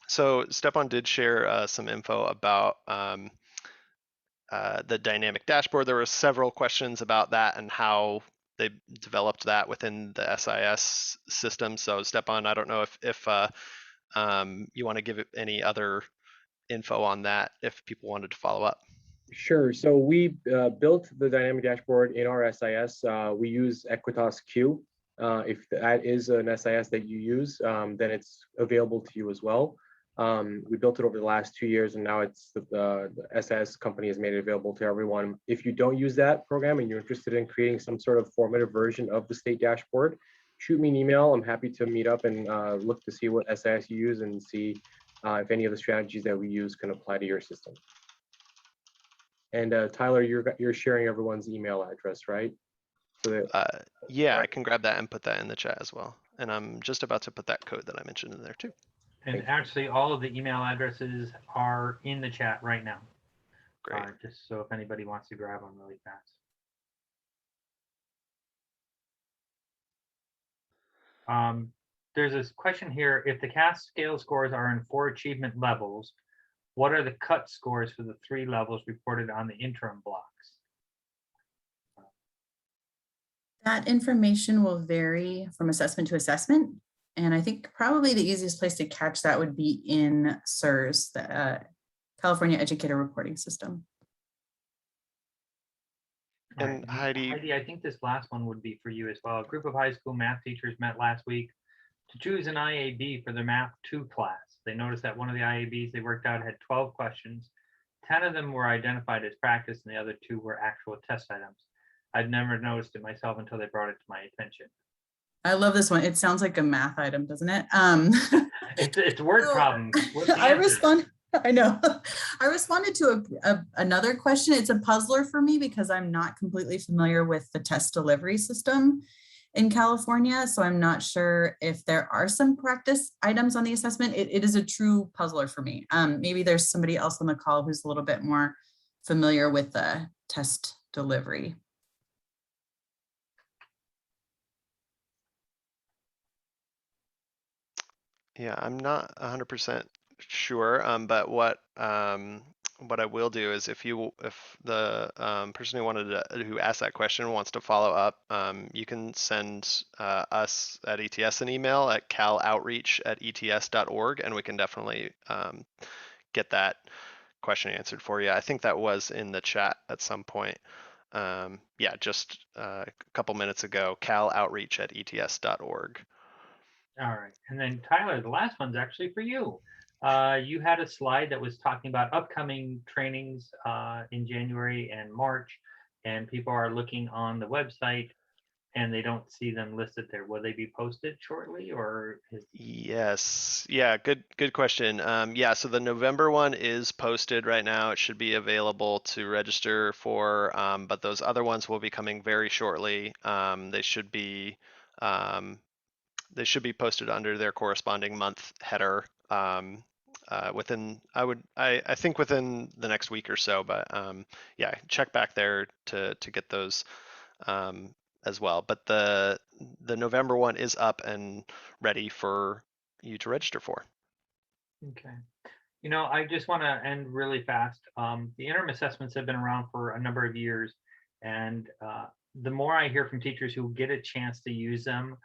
So Stepan did share some info about the dynamic dashboard. There were several questions about that and how they developed that within the SIS system. So Stepan, I don't know if you want to give any other info on that if people wanted to follow up. Sure. So we built the dynamic dashboard in our SIS. We use Equitas Q. If that is an SIS that you use, then it's available to you as well. We built it over the last 2 years, and now it's the SIS company has made it available to everyone. If you don't use that program and you're interested in creating some sort of formative version of the state dashboard, shoot me an email. I'm happy to meet up and look to see what SIS you use and see if any of the strategies that we use can apply to your system. And Tyler, you're sharing everyone's email address, right? So that, yeah, I can grab that and put that in the chat as well. And I'm just about to put that code that I mentioned in there too. And actually, all of the email addresses are in the chat right now. Great. Just so if anybody wants to grab them really fast. There's this question here. If the CAASPP scale scores are in 4 achievement levels, what are the cut scores for the 3 levels reported on the interim blocks? That information will vary from assessment to assessment. And I think probably the easiest place to catch that would be in CERS, the California Educator Reporting System. And Right. Heidi, I think this last one would be for you as well. A group of high school math teachers met last week to choose an IAB for their Math 2 class. They noticed that one of the IABs they worked out had 12 questions. 10 of them were identified as practice and the other 2 were actual test items. I'd never noticed it myself until they brought it to my attention. I love this one. It sounds like a math item, doesn't it? It's word problems. I know. I responded to another question. It's a puzzler for me because I'm not completely familiar with the test delivery system in California. So I'm not sure if there are some practice items on the assessment. It is a true puzzler for me. Maybe there's somebody else on the call who's a little bit more familiar with the test delivery. yeah, I'm not 100% sure, but what I will do is if the person who asked that question wants to follow up, you can send us at ETS an email at caloutreach@ets.org, and we can definitely get that question answered for you. I think that was in the chat at some point. Yeah, just a couple minutes ago, caloutreach@ets.org. All right. And then Tyler, the last one's actually for you. You had a slide that was talking about upcoming trainings in January and March, and people are looking on the website and they don't see them listed there. Will they be posted shortly, or Yes. Yeah, good question. Yeah, so the November one is posted right now. It should be available to register for, but those other ones will be coming very shortly. They should be posted under their corresponding month header within, I think within the next week or so, but yeah, check back there to get those as well. But the November one is up and ready for you to register for. Okay. You know, I just want to end really fast. The interim assessments have been around for a number of years, and the more I hear from teachers who get a chance to use them,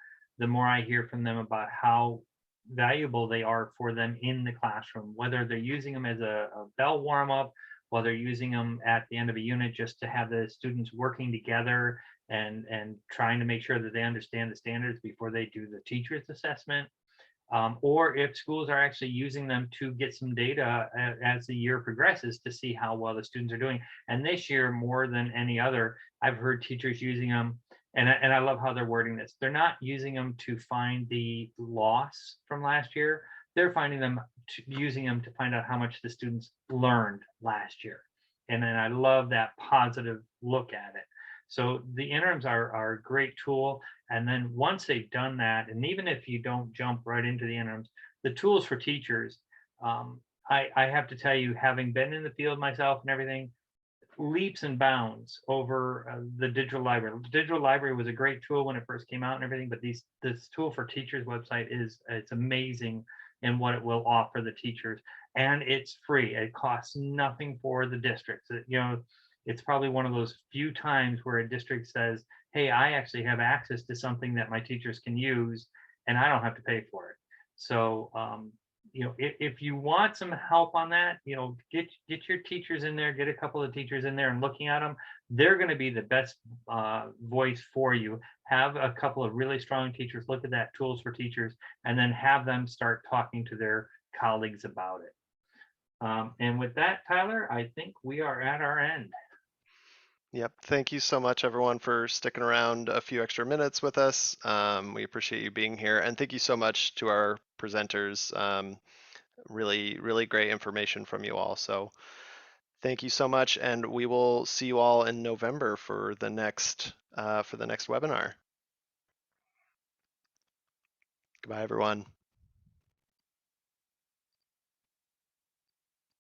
the more I hear from them about how valuable they are for them in the classroom, whether they're using them as a bell warm up, whether they're using them at the end of a unit just to have the students working together and trying to make sure that they understand the standards before they do the teacher's assessment. Or if schools are actually using them to get some data as the year progresses to see how well the students are doing. And this year, more than any other, I've heard teachers using them, and I love how they're wording this. They're not using them to find the loss from last year. They're finding them using them to find out how much the students learned last year. And then I love that positive look at it. So the interims are a great tool. And then once they've done that, and even if you don't jump right into the interims, the tools for teachers, I have to tell you, having been in the field myself and everything, leaps and bounds over the digital library. The digital library was a great tool when it first came out and everything, but this tool for teachers website it's amazing in what it will offer the teachers, and it's free. It costs nothing for the districts. It's probably one of those few times where a district says, hey, I actually have access to something that my teachers can use and I don't have to pay for it. So if you want some help on that, get your teachers in there, get a couple of teachers in there and looking at them. They're going to be the best voice for you. Have a couple of really strong teachers look at that, tools for teachers, and then have them start talking to their colleagues about it. And with that, Tyler, I think we are at our end. Yep. Thank you so much, everyone, for sticking around a few extra minutes with us. We appreciate you being here. And thank you so much to our presenters. Really, really great information from you all. So thank you so much. And we will see you all in November for the next webinar. Goodbye, everyone.